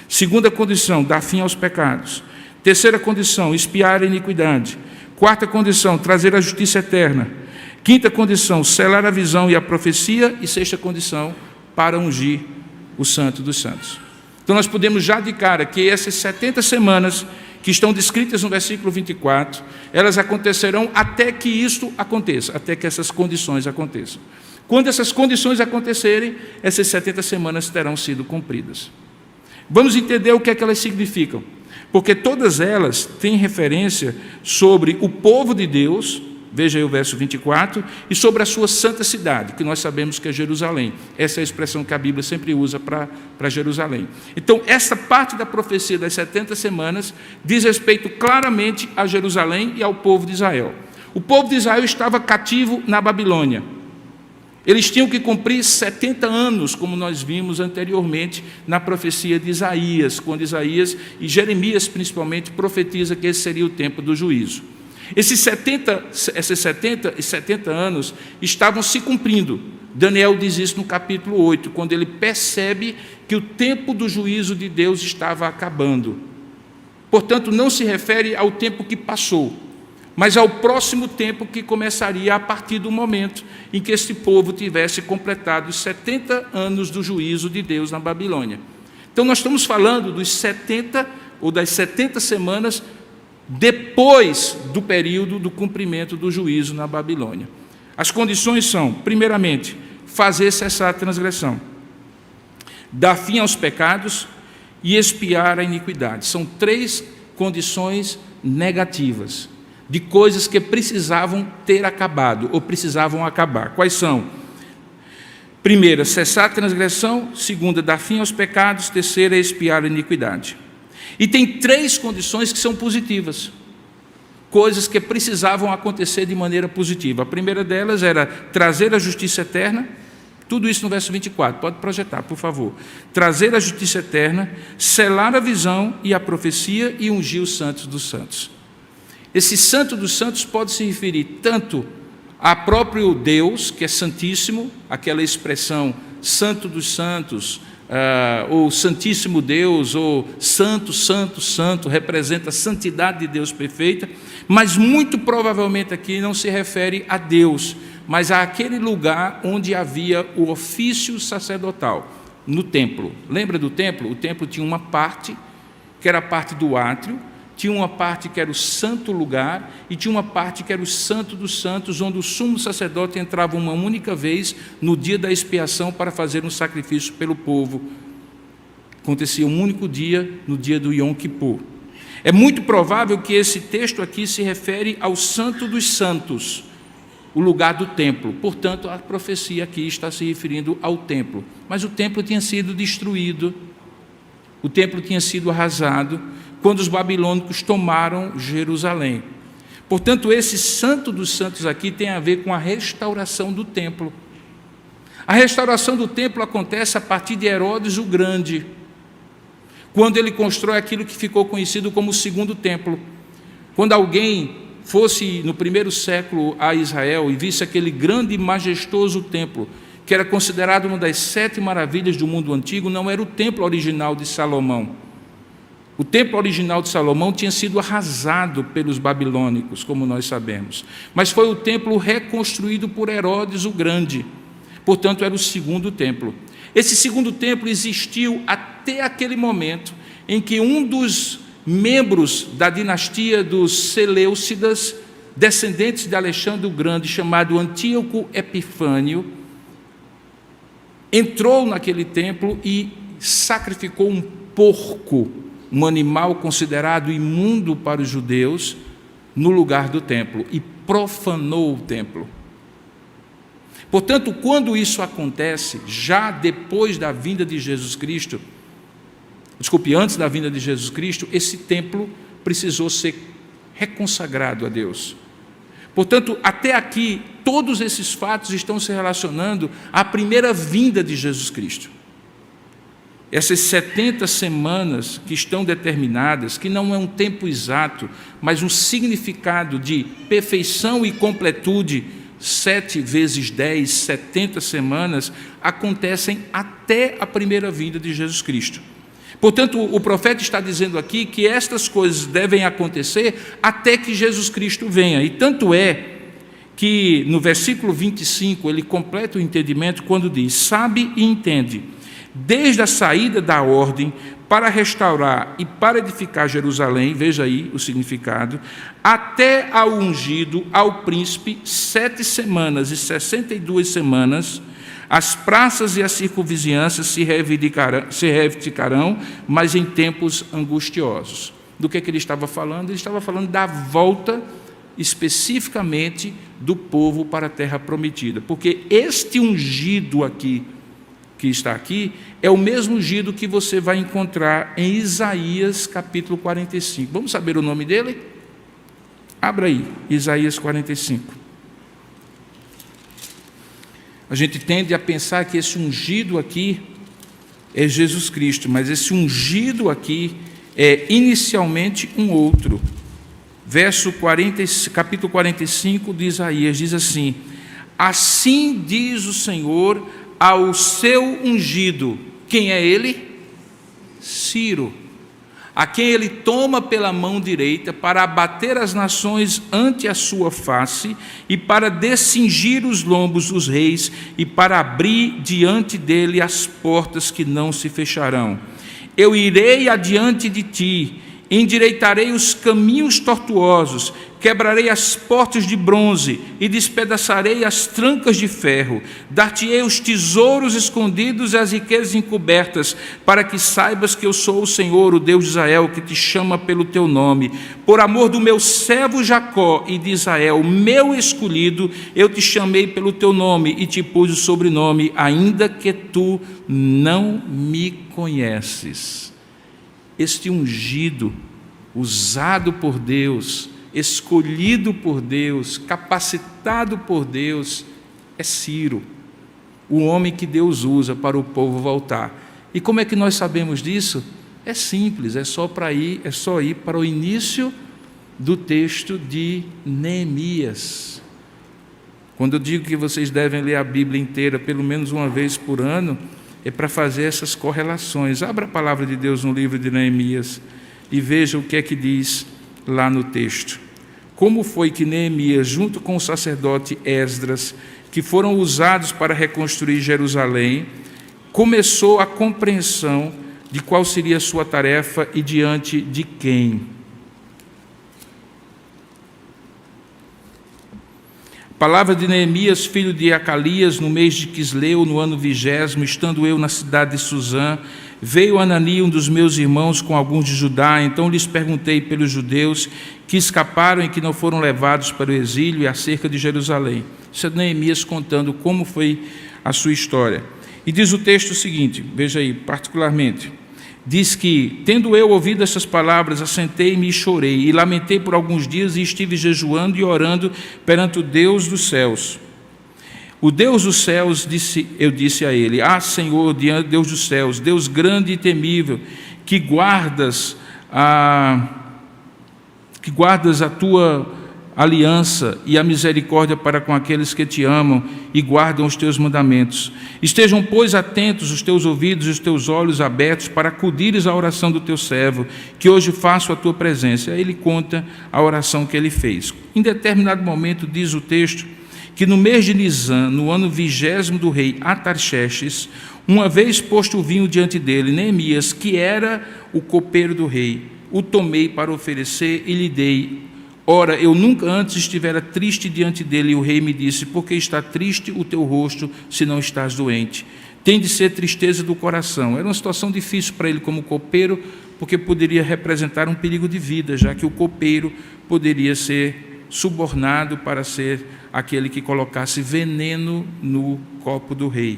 Segunda condição, dar fim aos pecados. Terceira condição, expiar a iniquidade. Quarta condição, trazer a justiça eterna. Quinta condição, selar a visão e a profecia. E sexta condição, para ungir o Santo dos Santos. Então nós podemos já de cara que essas 70 semanas que estão descritas no versículo 24, elas acontecerão até que isto aconteça, até que essas condições aconteçam. Quando essas condições acontecerem, essas 70 semanas terão sido cumpridas. Vamos entender o que é que elas significam, porque todas elas têm referência sobre o povo de Deus, veja aí o verso 24, e sobre a sua santa cidade, que nós sabemos que é Jerusalém. Essa é a expressão que a Bíblia sempre usa para Jerusalém. Então, essa parte da profecia das 70 semanas diz respeito claramente a Jerusalém e ao povo de Israel. O povo de Israel estava cativo na Babilônia. Eles tinham que cumprir 70 anos, como nós vimos anteriormente na profecia de Isaías, quando Isaías e Jeremias, principalmente, profetiza que esse seria o tempo do juízo. Esses 70 anos estavam se cumprindo. Daniel diz isso no capítulo 8, quando ele percebe que o tempo do juízo de Deus estava acabando. Portanto, não se refere ao tempo que passou, mas ao próximo tempo que começaria a partir do momento em que este povo tivesse completado os 70 anos do juízo de Deus na Babilônia. Então, nós estamos falando dos 70 ou das 70 semanas depois do período do cumprimento do juízo na Babilônia. As condições são, primeiramente, fazer cessar a transgressão, dar fim aos pecados e expiar a iniquidade. São 3 condições negativas de coisas que precisavam ter acabado ou precisavam acabar. Quais são? Primeira, cessar a transgressão. Segunda, dar fim aos pecados. Terceira, expiar a iniquidade. E tem 3 condições que são positivas, coisas que precisavam acontecer de maneira positiva. A primeira delas era trazer a justiça eterna, tudo isso no verso 24, pode projetar, por favor. Trazer a justiça eterna, selar a visão e a profecia e ungir os santos dos santos. Esse santo dos santos pode se referir tanto a próprio Deus, que é santíssimo, aquela expressão santo dos santos, ou santíssimo Deus, ou santo, santo, santo, representa a santidade de Deus perfeita, mas muito provavelmente aqui não se refere a Deus, mas àquele lugar onde havia o ofício sacerdotal, no templo. Lembra do templo? O templo tinha uma parte, que era a parte do átrio, tinha uma parte que era o santo lugar e tinha uma parte que era o santo dos santos, onde o sumo sacerdote entrava uma única vez no dia da expiação para fazer um sacrifício pelo povo. Acontecia um único dia, no dia do Yom Kippur. É muito provável que esse texto aqui se refere ao santo dos santos, o lugar do templo. Portanto, a profecia aqui está se referindo ao templo. Mas o templo tinha sido destruído, o templo tinha sido arrasado, quando os babilônicos tomaram Jerusalém. Portanto, esse santo dos santos aqui tem a ver com a restauração do templo. A restauração do templo acontece a partir de Herodes o Grande, quando ele constrói aquilo que ficou conhecido como o segundo templo. Quando alguém fosse, no primeiro século, a Israel e visse aquele grande e majestoso templo, que era considerado uma das 7 maravilhas do mundo antigo, não era o templo original de Salomão. O templo original de Salomão tinha sido arrasado pelos babilônicos, como nós sabemos, mas foi o templo reconstruído por Herodes o Grande. Portanto, era o segundo templo. Esse segundo templo existiu até aquele momento em que um dos membros da dinastia dos Seleucidas, descendentes de Alexandre o Grande, chamado Antíoco Epifânio, entrou naquele templo e sacrificou um porco, um animal considerado imundo para os judeus, no lugar do templo, e profanou o templo. Portanto, quando isso acontece, já depois da vinda de Jesus Cristo, antes da vinda de Jesus Cristo, esse templo precisou ser reconsagrado a Deus. Portanto, até aqui, todos esses fatos estão se relacionando à primeira vinda de Jesus Cristo. essas 70 semanas que estão determinadas, que não é um tempo exato, mas um significado de perfeição e completude, 7 vezes 10, 70 semanas, acontecem até a primeira vinda de Jesus Cristo. Portanto, o profeta está dizendo aqui que estas coisas devem acontecer até que Jesus Cristo venha. E tanto é que no versículo 25 ele completa o entendimento quando diz: sabe e entende, desde a saída da ordem para restaurar e para edificar Jerusalém, veja aí o significado, até ao ungido, ao príncipe, 7 semanas e 62 semanas, as praças e as circunvizinhanças se reivindicarão, mas em tempos angustiosos. Do que ele estava falando? Ele estava falando da volta especificamente do povo para a terra prometida, porque este ungido aqui, que está aqui, é o mesmo ungido que você vai encontrar em Isaías capítulo 45. Vamos saber o nome dele? Abra aí, Isaías 45. A gente tende a pensar que esse ungido aqui é Jesus Cristo, mas esse ungido aqui é inicialmente um outro. Capítulo 45 de Isaías diz assim: assim diz o Senhor ao seu ungido. Quem é ele? Ciro, a quem ele toma pela mão direita para abater as nações ante a sua face e para descingir os lombos dos reis e para abrir diante dele as portas que não se fecharão. Eu irei adiante de ti, endireitarei os caminhos tortuosos, quebrarei as portas de bronze e despedaçarei as trancas de ferro. Dar-te-ei os tesouros escondidos e as riquezas encobertas, para que saibas que eu sou o Senhor, o Deus de Israel, que te chama pelo teu nome. Por amor do meu servo Jacó e de Israel, meu escolhido, eu te chamei pelo teu nome e te pus o sobrenome, ainda que tu não me conheces. Este ungido, usado por Deus, escolhido por Deus, capacitado por Deus, é Ciro, o homem que Deus usa para o povo voltar. E como é que nós sabemos disso? É simples, é só ir para o início do texto de Neemias. Quando eu digo que vocês devem ler a Bíblia inteira pelo menos uma vez por ano, é para fazer essas correlações. Abra a palavra de Deus no livro de Neemias e veja o que é que diz lá no texto. Como foi que Neemias, junto com o sacerdote Esdras, que foram usados para reconstruir Jerusalém, começou a compreensão de qual seria a sua tarefa e diante de quem. Palavra de Neemias, filho de Acalias, no mês de Quisleu, no ano 20º, estando eu na cidade de Suzã, veio Anani, um dos meus irmãos, com alguns de Judá. Então lhes perguntei pelos judeus que escaparam e que não foram levados para o exílio e acerca de Jerusalém. Isso é Neemias contando como foi a sua história. E diz o texto o seguinte, veja aí, particularmente. Diz que, tendo eu ouvido essas palavras, assentei-me e chorei, e lamentei por alguns dias, e estive jejuando e orando perante o Deus dos céus. O Deus dos céus, eu disse a ele: ah, Senhor, Deus dos céus, Deus grande e temível, que guardas a tua aliança e a misericórdia para com aqueles que te amam e guardam os teus mandamentos. Estejam, pois, atentos os teus ouvidos e os teus olhos abertos para acudires à oração do teu servo, que hoje faço a tua presença. Aí ele conta a oração que ele fez. Em determinado momento, diz o texto, que no mês de Nisan, no ano 20º do rei Atarxerxes, uma vez posto o vinho diante dele, Neemias, que era o copeiro do rei, o tomei para oferecer e lhe dei. Ora, eu nunca antes estivera triste diante dele, e o rei me disse: por que está triste o teu rosto, se não estás doente? Tem de ser tristeza do coração. Era uma situação difícil para ele como copeiro, porque poderia representar um perigo de vida, já que o copeiro poderia ser subornado para ser aquele que colocasse veneno no copo do rei.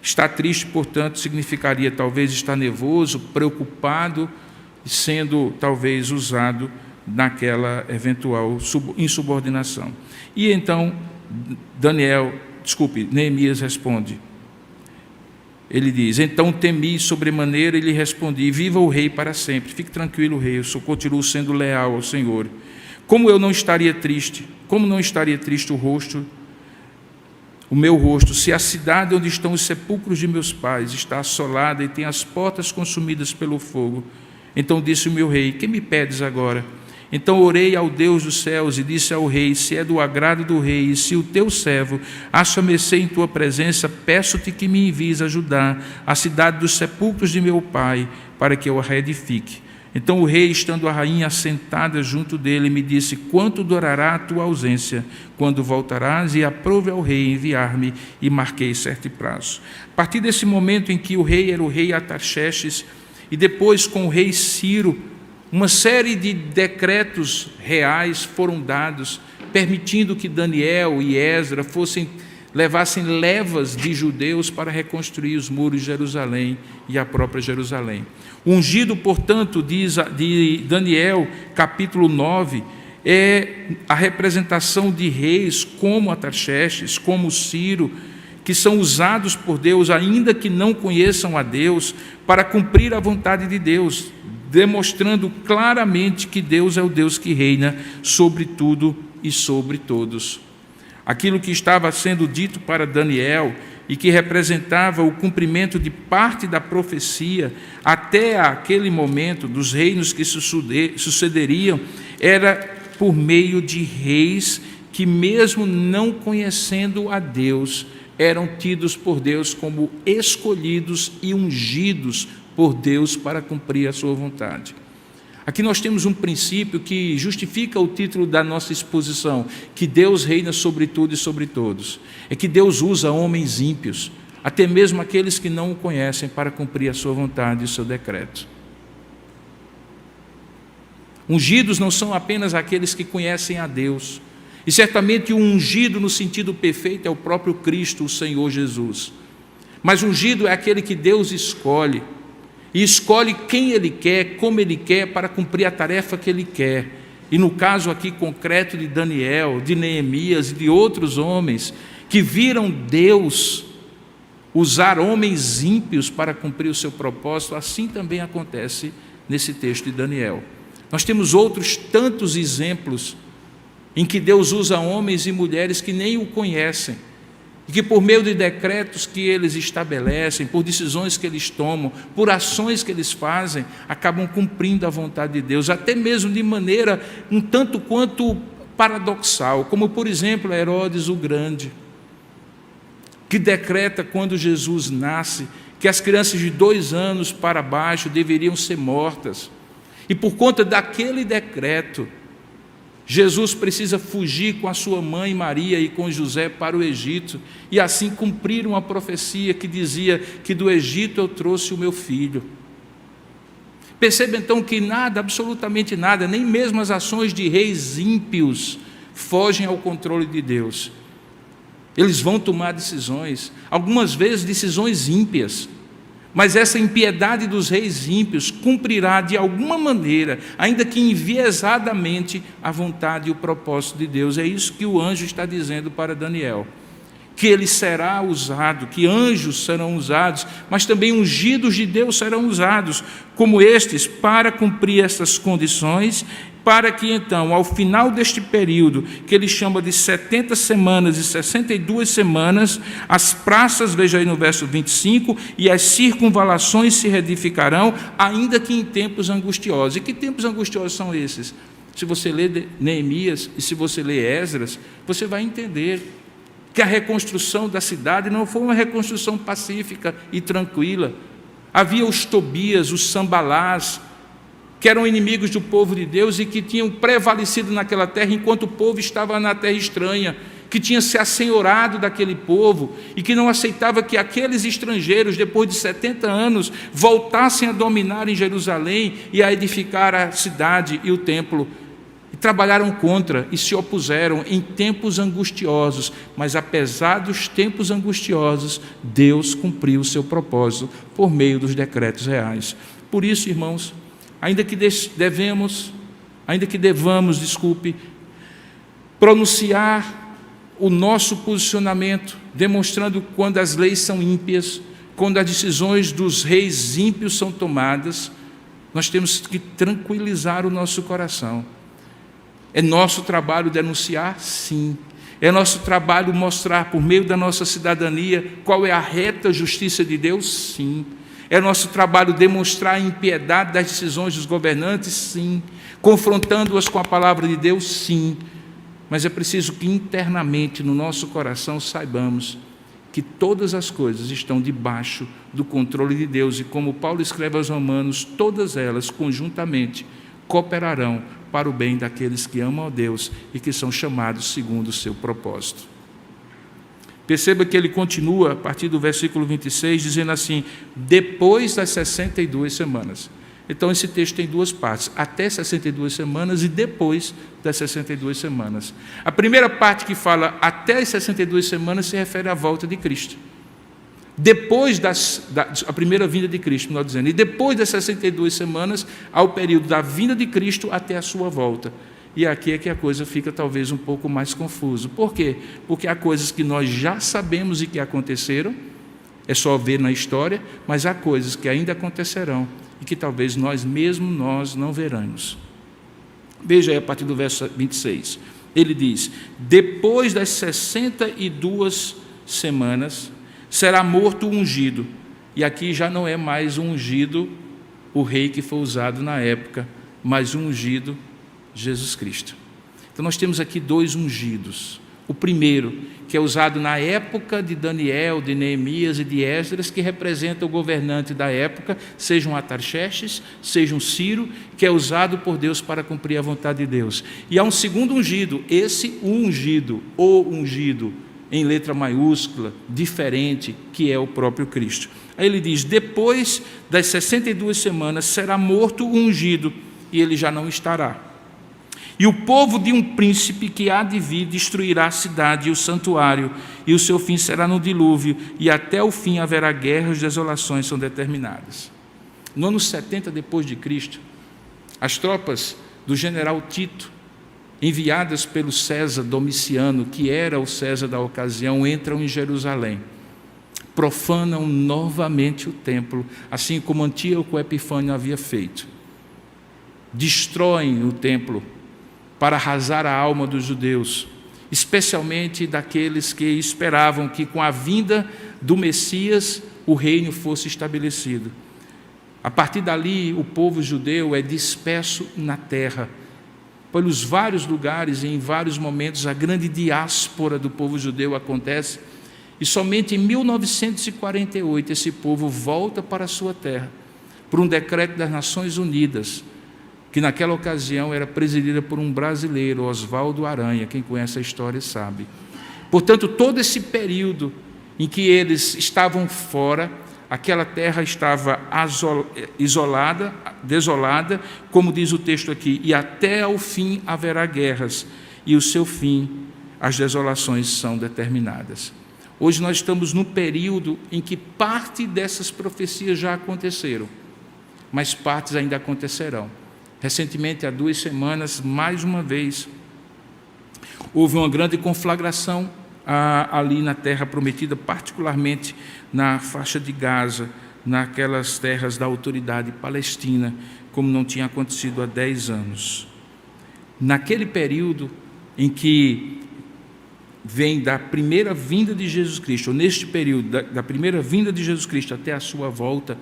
Estar triste, portanto, significaria talvez estar nervoso, preocupado, sendo talvez usado naquela eventual insubordinação. E então Neemias responde: Ele diz: então temi sobremaneira e lhe respondi: viva o rei para sempre. Fique tranquilo, rei, eu continuo sendo leal ao Senhor. Como não estaria triste o meu rosto, se a cidade onde estão os sepulcros de meus pais está assolada e tem as portas consumidas pelo fogo? Então disse o meu rei: que me pedes agora? Então orei ao Deus dos céus e disse ao rei: se é do agrado do rei, e se o teu servo acha mercê em tua presença, peço-te que me envies a Judá, a cidade dos sepulcros de meu pai, para que eu a reedifique. Então o rei, estando a rainha assentada junto dele, me disse: quanto durará a tua ausência? Quando voltarás? E aprove ao rei enviar-me, e marquei certo prazo. A partir desse momento em que o rei era o rei Artaxerxes, e depois com o rei Ciro, uma série de decretos reais foram dados, permitindo que Daniel e Esdras levassem levas de judeus para reconstruir os muros de Jerusalém e a própria Jerusalém. O ungido, portanto, de Daniel, capítulo 9, é a representação de reis como Artaxerxes, como Ciro, que são usados por Deus, ainda que não conheçam a Deus, para cumprir a vontade de Deus, demonstrando claramente que Deus é o Deus que reina sobre tudo e sobre todos. Aquilo que estava sendo dito para Daniel e que representava o cumprimento de parte da profecia até aquele momento dos reinos que sucederiam, era por meio de reis que, mesmo não conhecendo a Deus, eram tidos por Deus como escolhidos e ungidos por Deus para cumprir a sua vontade. Aqui nós temos um princípio que justifica o título da nossa exposição, que Deus reina sobre tudo e sobre todos. É que Deus usa homens ímpios, até mesmo aqueles que não o conhecem, para cumprir a sua vontade e o seu decreto. Ungidos não são apenas aqueles que conhecem a Deus, e certamente o ungido no sentido perfeito é o próprio Cristo, o Senhor Jesus. Mas ungido é aquele que Deus escolhe, e escolhe quem Ele quer, como Ele quer, para cumprir a tarefa que Ele quer. E no caso aqui concreto de Daniel, de Neemias e de outros homens, que viram Deus usar homens ímpios para cumprir o seu propósito, assim também acontece nesse texto de Daniel. Nós temos outros tantos exemplos em que Deus usa homens e mulheres que nem o conhecem, e que por meio de decretos que eles estabelecem, por decisões que eles tomam, por ações que eles fazem, acabam cumprindo a vontade de Deus, até mesmo de maneira um tanto quanto paradoxal, como por exemplo Herodes o Grande, que decreta quando Jesus nasce, que as crianças de 2 anos para baixo deveriam ser mortas, e por conta daquele decreto, Jesus precisa fugir com a sua mãe Maria e com José para o Egito, e assim cumprir uma profecia que dizia que do Egito eu trouxe o meu filho. Perceba então que nada, absolutamente nada, nem mesmo as ações de reis ímpios fogem ao controle de Deus. Eles vão tomar decisões, algumas vezes decisões ímpias, mas essa impiedade dos reis ímpios cumprirá de alguma maneira, ainda que enviesadamente, a vontade e o propósito de Deus. É isso que o anjo está dizendo para Daniel, que ele será usado, que anjos serão usados, mas também ungidos de Deus serão usados, como estes, para cumprir essas condições, para que então, ao final deste período, que ele chama de 70 semanas e 62 semanas, as praças, veja aí no verso 25, e as circunvalações se reedificarão, ainda que em tempos angustiosos. E que tempos angustiosos são esses? Se você lê Neemias e se você lê Esdras, você vai entender que a reconstrução da cidade não foi uma reconstrução pacífica e tranquila. Havia os Tobias, os Sambalás, que eram inimigos do povo de Deus e que tinham prevalecido naquela terra enquanto o povo estava na terra estranha, que tinha se assenhorado daquele povo e que não aceitava que aqueles estrangeiros, depois de 70 anos, voltassem a dominar em Jerusalém e a edificar a cidade e o templo. E trabalharam contra e se opuseram em tempos angustiosos, mas apesar dos tempos angustiosos, Deus cumpriu o seu propósito por meio dos decretos reais. Por isso, irmãos, ainda que devamos, pronunciar o nosso posicionamento, demonstrando quando as leis são ímpias, quando as decisões dos reis ímpios são tomadas, nós temos que tranquilizar o nosso coração. É nosso trabalho denunciar? Sim. É nosso trabalho mostrar, por meio da nossa cidadania, qual é a reta justiça de Deus? Sim. É nosso trabalho demonstrar a impiedade das decisões dos governantes? Sim. Confrontando-as com a palavra de Deus? Sim. Mas é preciso que internamente, no nosso coração, saibamos que todas as coisas estão debaixo do controle de Deus, e como Paulo escreve aos Romanos, todas elas, conjuntamente, cooperarão para o bem daqueles que amam a Deus e que são chamados segundo o seu propósito. Perceba que ele continua, a partir do versículo 26, dizendo assim: depois das 62 semanas. Então, esse texto tem duas partes: até 62 semanas e depois das 62 semanas. A primeira parte, que fala até as 62 semanas, se refere à volta de Cristo. Depois a primeira vinda de Cristo, nós dizendo, e depois das 62 semanas, há o período da vinda de Cristo até a sua volta. E aqui é que a coisa fica talvez um pouco mais confusa. Por quê? Porque há coisas que nós já sabemos e que aconteceram, é só ver na história, mas há coisas que ainda acontecerão e que talvez nós não veremos. Veja aí a partir do verso 26. Ele diz: depois das 62 semanas, será morto o ungido. E aqui já não é mais um ungido, o rei que foi usado na época, mas um ungido, Jesus Cristo. Então nós temos aqui dois ungidos. O primeiro, que é usado na época de Daniel, de Neemias e de Esdras, que representa o governante da época, seja um Artaxerxes, seja um Ciro, que é usado por Deus para cumprir a vontade de Deus. E há um segundo ungido, esse ungido, o ungido, em letra maiúscula, diferente, que é o próprio Cristo. Aí ele diz: depois das 62 semanas será morto o ungido, e ele já não estará. E o povo de um príncipe que há de vir destruirá a cidade e o santuário, e o seu fim será no dilúvio, e até o fim haverá guerras e desolações são determinadas. No ano 70 depois de Cristo, as tropas do general Tito, enviadas pelo César Domiciano, que era o César da ocasião, entram em Jerusalém, profanam novamente o templo, assim como Antíoco Epifânio havia feito. Destroem o templo para arrasar a alma dos judeus, especialmente daqueles que esperavam que com a vinda do Messias o reino fosse estabelecido. A partir dali, o povo judeu é disperso na terra, pelos vários lugares e em vários momentos a grande diáspora do povo judeu acontece, e somente em 1948 esse povo volta para a sua terra, por um decreto das Nações Unidas, que naquela ocasião era presidida por um brasileiro, Oswaldo Aranha. Quem conhece a história sabe. Portanto, todo esse período em que eles estavam fora, aquela terra estava isolada, desolada, como diz o texto aqui, e até ao fim haverá guerras, e o seu fim, as desolações são determinadas. Hoje nós estamos num período em que parte dessas profecias já aconteceram, mas partes ainda acontecerão. Recentemente, há 2 semanas, mais uma vez, houve uma grande conflagração ali na terra prometida, particularmente na faixa de Gaza, naquelas terras da autoridade palestina, como não tinha acontecido há 10 anos. Naquele período em que vem da primeira vinda de Jesus Cristo, ou neste período da primeira vinda de Jesus Cristo até a sua volta,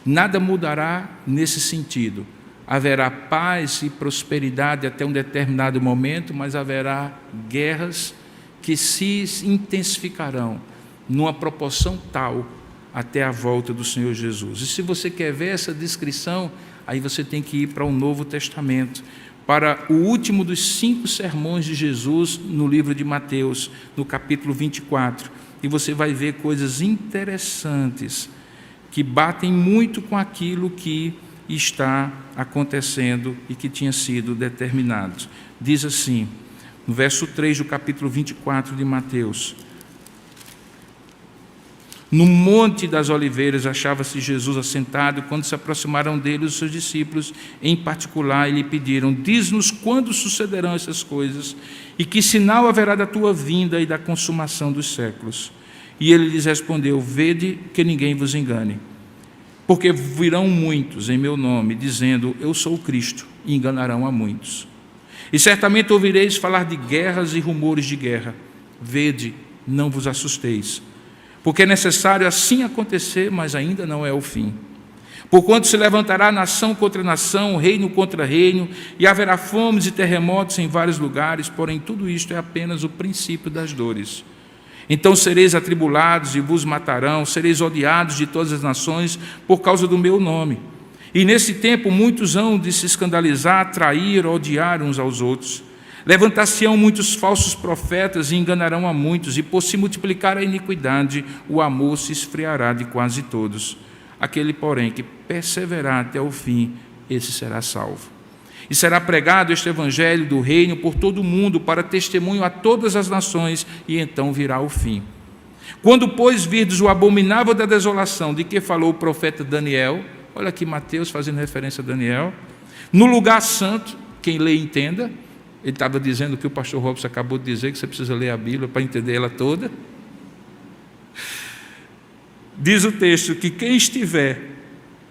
nada mudará nesse sentido. Haverá paz e prosperidade até um determinado momento, mas haverá guerras que se intensificarão numa proporção tal até a volta do Senhor Jesus. E se você quer ver essa descrição, aí você tem que ir para o Novo Testamento, para o último dos 5 sermões de Jesus no livro de Mateus, no capítulo 24, e você vai ver coisas interessantes que batem muito com aquilo que está acontecendo e que tinha sido determinado. Diz assim, no verso 3 do capítulo 24 de Mateus: no Monte das Oliveiras achava-se Jesus assentado, quando se aproximaram dele os seus discípulos, em particular, e lhe pediram: diz-nos quando sucederão essas coisas, e que sinal haverá da tua vinda e da consumação dos séculos. E ele lhes respondeu: vede que ninguém vos engane, porque virão muitos em meu nome, dizendo: eu sou o Cristo, e enganarão a muitos. E certamente ouvireis falar de guerras e rumores de guerra. Vede, não vos assusteis, porque é necessário assim acontecer, mas ainda não é o fim. Porquanto se levantará nação contra nação, reino contra reino, e haverá fomes e terremotos em vários lugares, porém tudo isto é apenas o princípio das dores. Então sereis atribulados e vos matarão, sereis odiados de todas as nações por causa do meu nome. E nesse tempo muitos hão de se escandalizar, trair, odiar uns aos outros. Levantar-se-ão muitos falsos profetas e enganarão a muitos, e por se multiplicar a iniquidade, o amor se esfriará de quase todos. Aquele, porém, que perseverar até o fim, esse será salvo. E será pregado este evangelho do reino por todo o mundo, para testemunho a todas as nações, e então virá o fim. Quando, pois, virdes o abominável da desolação, de que falou o profeta Daniel, olha aqui Mateus fazendo referência a Daniel, no lugar santo, quem lê entenda, ele estava dizendo o que o pastor Robson acabou de dizer, que você precisa ler a Bíblia para entender ela toda. Diz o texto que quem estiver,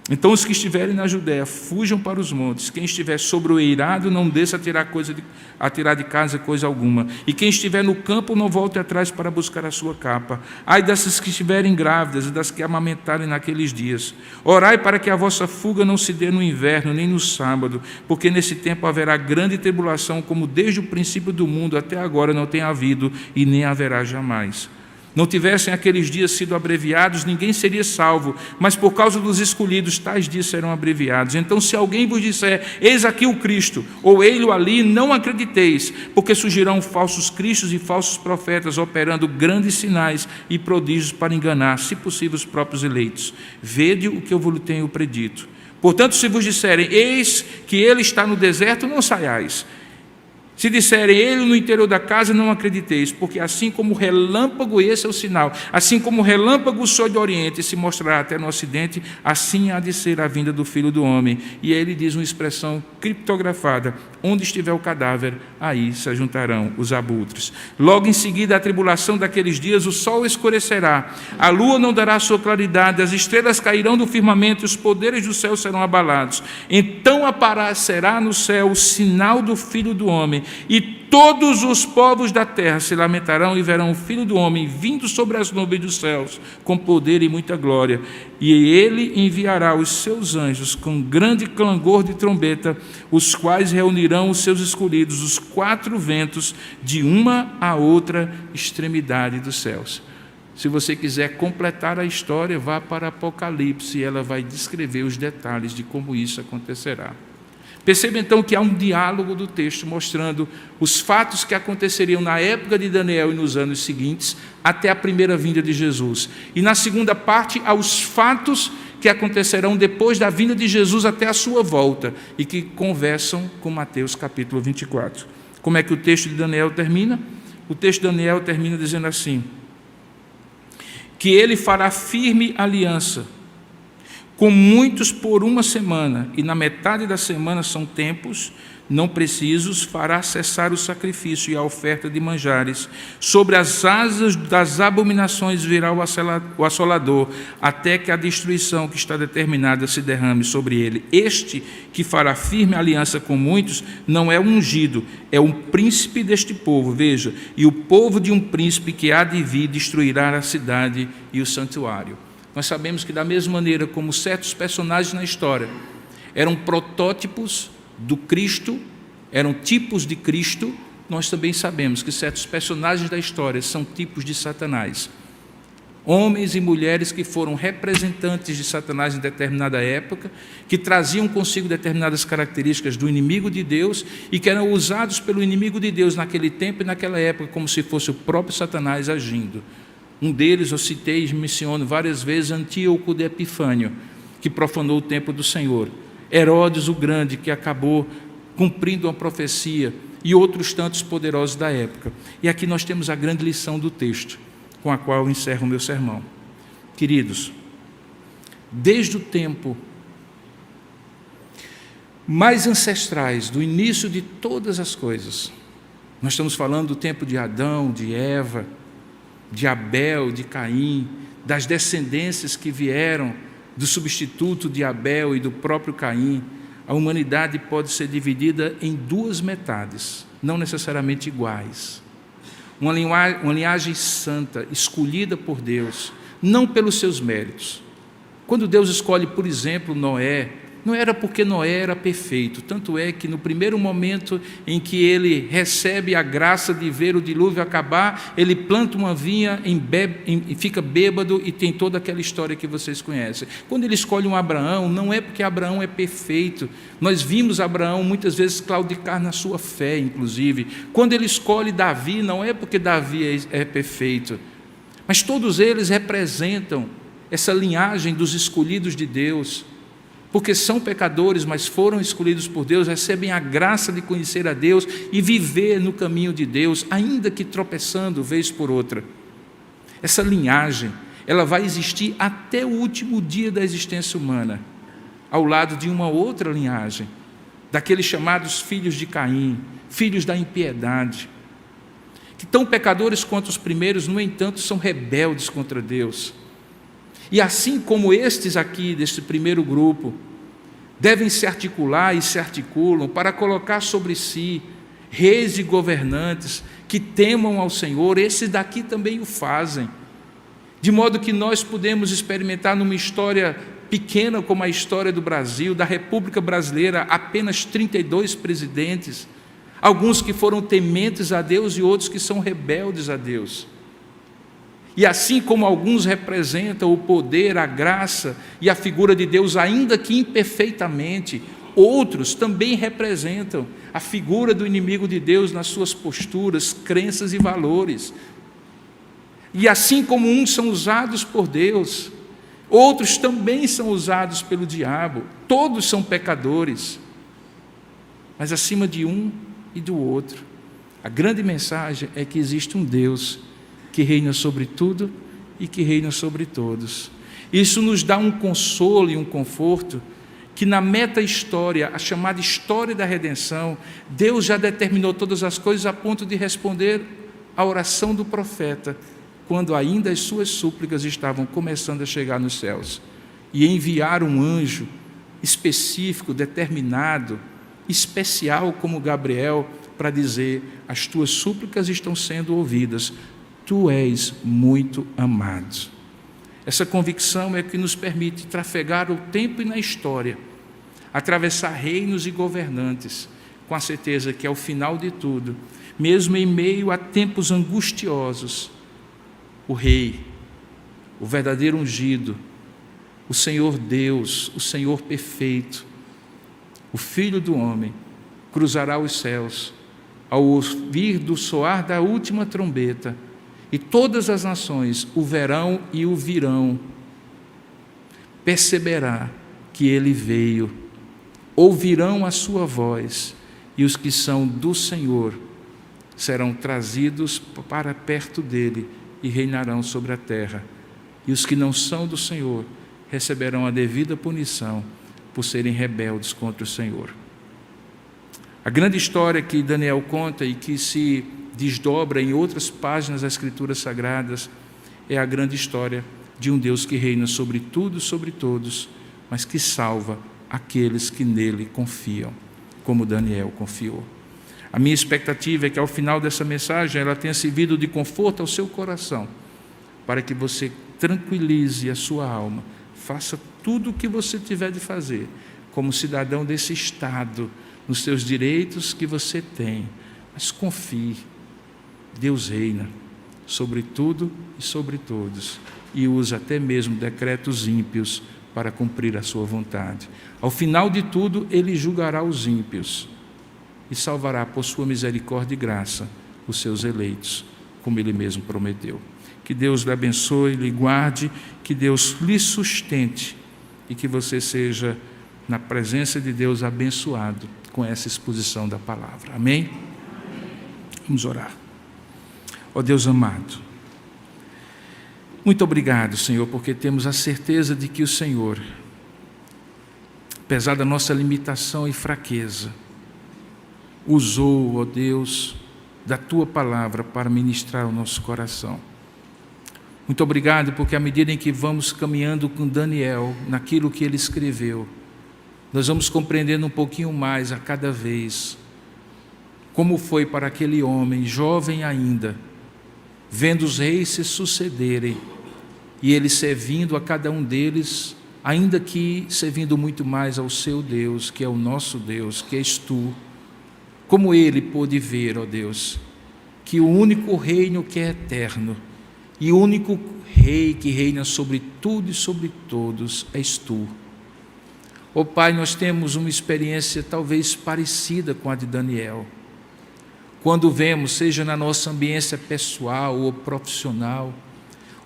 então os que estiverem na Judéia, fujam para os montes. Quem estiver sobre o eirado, não desça a tirar de casa coisa alguma. E quem estiver no campo, não volte atrás para buscar a sua capa. Ai dessas que estiverem grávidas e das que amamentarem naqueles dias. Orai para que a vossa fuga não se dê no inverno, nem no sábado, porque nesse tempo haverá grande tribulação, como desde o princípio do mundo até agora não tem havido e nem haverá jamais. Não tivessem aqueles dias sido abreviados, ninguém seria salvo, mas por causa dos escolhidos, tais dias serão abreviados. Então, se alguém vos disser, eis aqui o Cristo, ou ei-lo ali, não acrediteis, porque surgirão falsos cristos e falsos profetas, operando grandes sinais e prodígios para enganar, se possível, os próprios eleitos. Vede o que eu vos tenho predito. Portanto, se vos disserem, eis que ele está no deserto, não saiais. Se disserem ele no interior da casa, não acrediteis, porque assim como o relâmpago, esse é o sinal, assim como o relâmpago sobe do oriente e se mostrará até no ocidente, assim há de ser a vinda do Filho do Homem. E aí ele diz uma expressão criptografada: onde estiver o cadáver, aí se ajuntarão os abutres. Logo em seguida, a tribulação daqueles dias, o sol escurecerá, a lua não dará sua claridade, as estrelas cairão do firmamento e os poderes do céu serão abalados. Então aparecerá no céu o sinal do Filho do Homem, e todos os povos da terra se lamentarão e verão o Filho do Homem vindo sobre as nuvens dos céus, com poder e muita glória. E ele enviará os seus anjos com grande clangor de trombeta, os quais reunirão os seus escolhidos, os quatro ventos, de uma a outra extremidade dos céus. Se você quiser completar a história, vá para Apocalipse e ela vai descrever os detalhes de como isso acontecerá. Perceba então que há um diálogo do texto mostrando os fatos que aconteceriam na época de Daniel e nos anos seguintes, até a primeira vinda de Jesus. E na segunda parte, há os fatos que acontecerão depois da vinda de Jesus até a sua volta, e que conversam com Mateus capítulo 24. Como é que o texto de Daniel termina? O texto de Daniel termina dizendo assim: que ele fará firme aliança com muitos por uma semana, e na metade da semana são tempos não precisos, fará cessar o sacrifício e a oferta de manjares. Sobre as asas das abominações virá o assolador, até que a destruição que está determinada se derrame sobre ele. Este que fará firme aliança com muitos não é um ungido, é um príncipe deste povo, veja, e o povo de um príncipe que há de vir destruirá a cidade e o santuário. Nós sabemos que, da mesma maneira como certos personagens na história eram protótipos do Cristo, eram tipos de Cristo, nós também sabemos que certos personagens da história são tipos de Satanás. Homens e mulheres que foram representantes de Satanás em determinada época, que traziam consigo determinadas características do inimigo de Deus e que eram usados pelo inimigo de Deus naquele tempo e naquela época como se fosse o próprio Satanás agindo. Um deles, eu citei e menciono várias vezes, Antíoco de Epifânio, que profanou o templo do Senhor. Herodes o Grande, que acabou cumprindo uma profecia, e outros tantos poderosos da época. E aqui nós temos a grande lição do texto, com a qual eu encerro o meu sermão. Queridos, desde o tempo mais ancestrais, do início de todas as coisas, nós estamos falando do tempo de Adão, de Eva, de Abel, de Caim, das descendências que vieram do substituto de Abel e do próprio Caim, a humanidade pode ser dividida em duas metades, não necessariamente iguais. Uma linhagem santa, escolhida por Deus, não pelos seus méritos. Quando Deus escolhe, por exemplo, Noé, não era porque Noé era perfeito, tanto é que no primeiro momento em que ele recebe a graça de ver o dilúvio acabar, ele planta uma vinha e fica bêbado e tem toda aquela história que vocês conhecem. Quando ele escolhe um Abraão, não é porque Abraão é perfeito, nós vimos Abraão muitas vezes claudicar na sua fé, inclusive. Quando ele escolhe Davi, não é porque Davi é perfeito, mas todos eles representam essa linhagem dos escolhidos de Deus, porque são pecadores, mas foram escolhidos por Deus, recebem a graça de conhecer a Deus e viver no caminho de Deus, ainda que tropeçando vez por outra. Essa linhagem, ela vai existir até o último dia da existência humana, ao lado de uma outra linhagem, daqueles chamados filhos de Caim, filhos da impiedade, que tão pecadores quanto os primeiros, no entanto, são rebeldes contra Deus. E assim como estes aqui, deste primeiro grupo, devem se articular e se articulam para colocar sobre si reis e governantes que temam ao Senhor, esses daqui também o fazem. De modo que nós podemos experimentar numa história pequena como a história do Brasil, da República Brasileira, apenas 32 presidentes, alguns que foram tementes a Deus e outros que são rebeldes a Deus. E assim como alguns representam o poder, a graça e a figura de Deus, ainda que imperfeitamente, outros também representam a figura do inimigo de Deus nas suas posturas, crenças e valores. E assim como uns são usados por Deus, outros também são usados pelo diabo. Todos são pecadores, mas acima de um e do outro, a grande mensagem é que existe um Deus que reina sobre tudo e que reina sobre todos. Isso nos dá um consolo e um conforto que na meta-história, a chamada história da redenção, Deus já determinou todas as coisas a ponto de responder à oração do profeta, quando ainda as suas súplicas estavam começando a chegar nos céus, e enviar um anjo específico, determinado, especial como Gabriel, para dizer: as tuas súplicas estão sendo ouvidas, tu és muito amado. Essa convicção é que nos permite trafegar o tempo e na história, atravessar reinos e governantes, com a certeza que ao final de tudo, mesmo em meio a tempos angustiosos, o Rei, o verdadeiro ungido, o Senhor Deus, o Senhor perfeito, o Filho do homem, cruzará os céus, ao ouvir do soar da última trombeta, e todas as nações o verão e o virão, perceberá que ele veio, ouvirão a sua voz, e os que são do Senhor serão trazidos para perto dele e reinarão sobre a terra, e os que não são do Senhor receberão a devida punição por serem rebeldes contra o Senhor. A grande história que Daniel conta e que se desdobra em outras páginas das Escrituras Sagradas é a grande história de um Deus que reina sobre tudo e sobre todos, mas que salva aqueles que nele confiam, como Daniel confiou. A minha expectativa é que ao final dessa mensagem ela tenha servido de conforto ao seu coração, para que você tranquilize a sua alma, faça tudo o que você tiver de fazer, como cidadão desse Estado, nos seus direitos que você tem, mas confie. Deus reina sobre tudo e sobre todos, e usa até mesmo decretos ímpios para cumprir a sua vontade. Ao final de tudo, ele julgará os ímpios e salvará por sua misericórdia e graça os seus eleitos, como ele mesmo prometeu. Que Deus lhe abençoe, lhe guarde, que Deus lhe sustente e que você seja, na presença de Deus, abençoado com essa exposição da palavra. Amém? Vamos orar. Ó Deus amado, muito obrigado, Senhor, porque temos a certeza de que o Senhor, apesar da nossa limitação e fraqueza, usou, ó Deus, da Tua palavra para ministrar o nosso coração. Muito obrigado, porque à medida em que vamos caminhando com Daniel, naquilo que ele escreveu, nós vamos compreendendo um pouquinho mais a cada vez como foi para aquele homem, jovem ainda, vendo os reis se sucederem e ele servindo a cada um deles, ainda que servindo muito mais ao seu Deus, que é o nosso Deus, que és tu. Como ele pôde ver, ó Deus, que o único reino que é eterno e o único Rei que reina sobre tudo e sobre todos és tu. Ó Pai, nós temos uma experiência talvez parecida com a de Daniel. Quando vemos, seja na nossa ambiência pessoal ou profissional,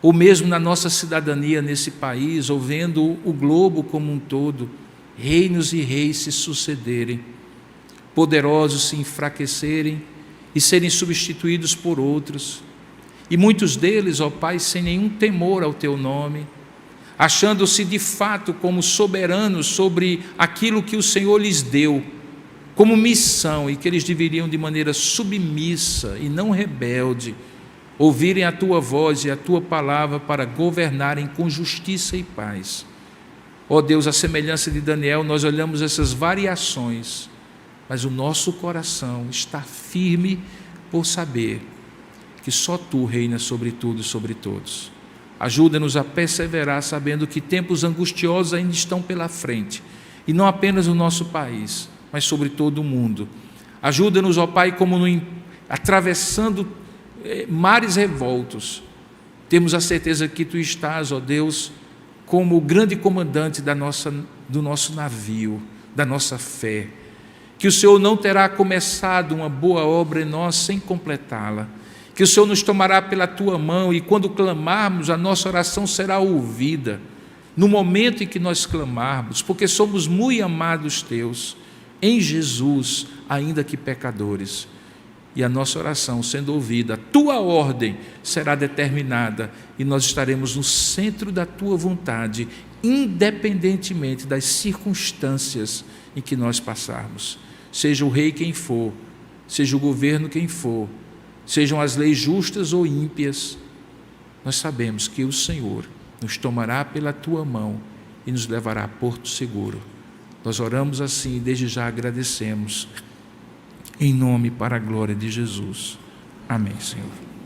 ou mesmo na nossa cidadania nesse país, ou vendo o globo como um todo, reinos e reis se sucederem, poderosos se enfraquecerem e serem substituídos por outros, e muitos deles, ó Pai, sem nenhum temor ao Teu nome, achando-se de fato como soberanos sobre aquilo que o Senhor lhes deu, como missão, e que eles deveriam de maneira submissa e não rebelde, ouvirem a Tua voz e a Tua palavra para governarem com justiça e paz. Ó Deus, à semelhança de Daniel, nós olhamos essas variações, mas o nosso coração está firme por saber que só Tu reinas sobre tudo e sobre todos. Ajuda-nos a perseverar, sabendo que tempos angustiosos ainda estão pela frente, e não apenas no nosso país, mas sobre todo o mundo. Ajuda-nos, ó Pai, como atravessando mares revoltos, temos a certeza que Tu estás, ó Deus, como o grande comandante do nosso navio, da nossa fé, que o Senhor não terá começado uma boa obra em nós sem completá-la, que o Senhor nos tomará pela Tua mão e quando clamarmos, a nossa oração será ouvida, no momento em que nós clamarmos, porque somos muito amados Teus, em Jesus, ainda que pecadores, e a nossa oração sendo ouvida, a Tua ordem será determinada e nós estaremos no centro da Tua vontade, independentemente das circunstâncias em que nós passarmos, seja o rei quem for, seja o governo quem for, sejam as leis justas ou ímpias, nós sabemos que o Senhor nos tomará pela Tua mão e nos levará a porto seguro. Nós oramos assim e desde já agradecemos, em nome e para a glória de Jesus. Amém, Senhor.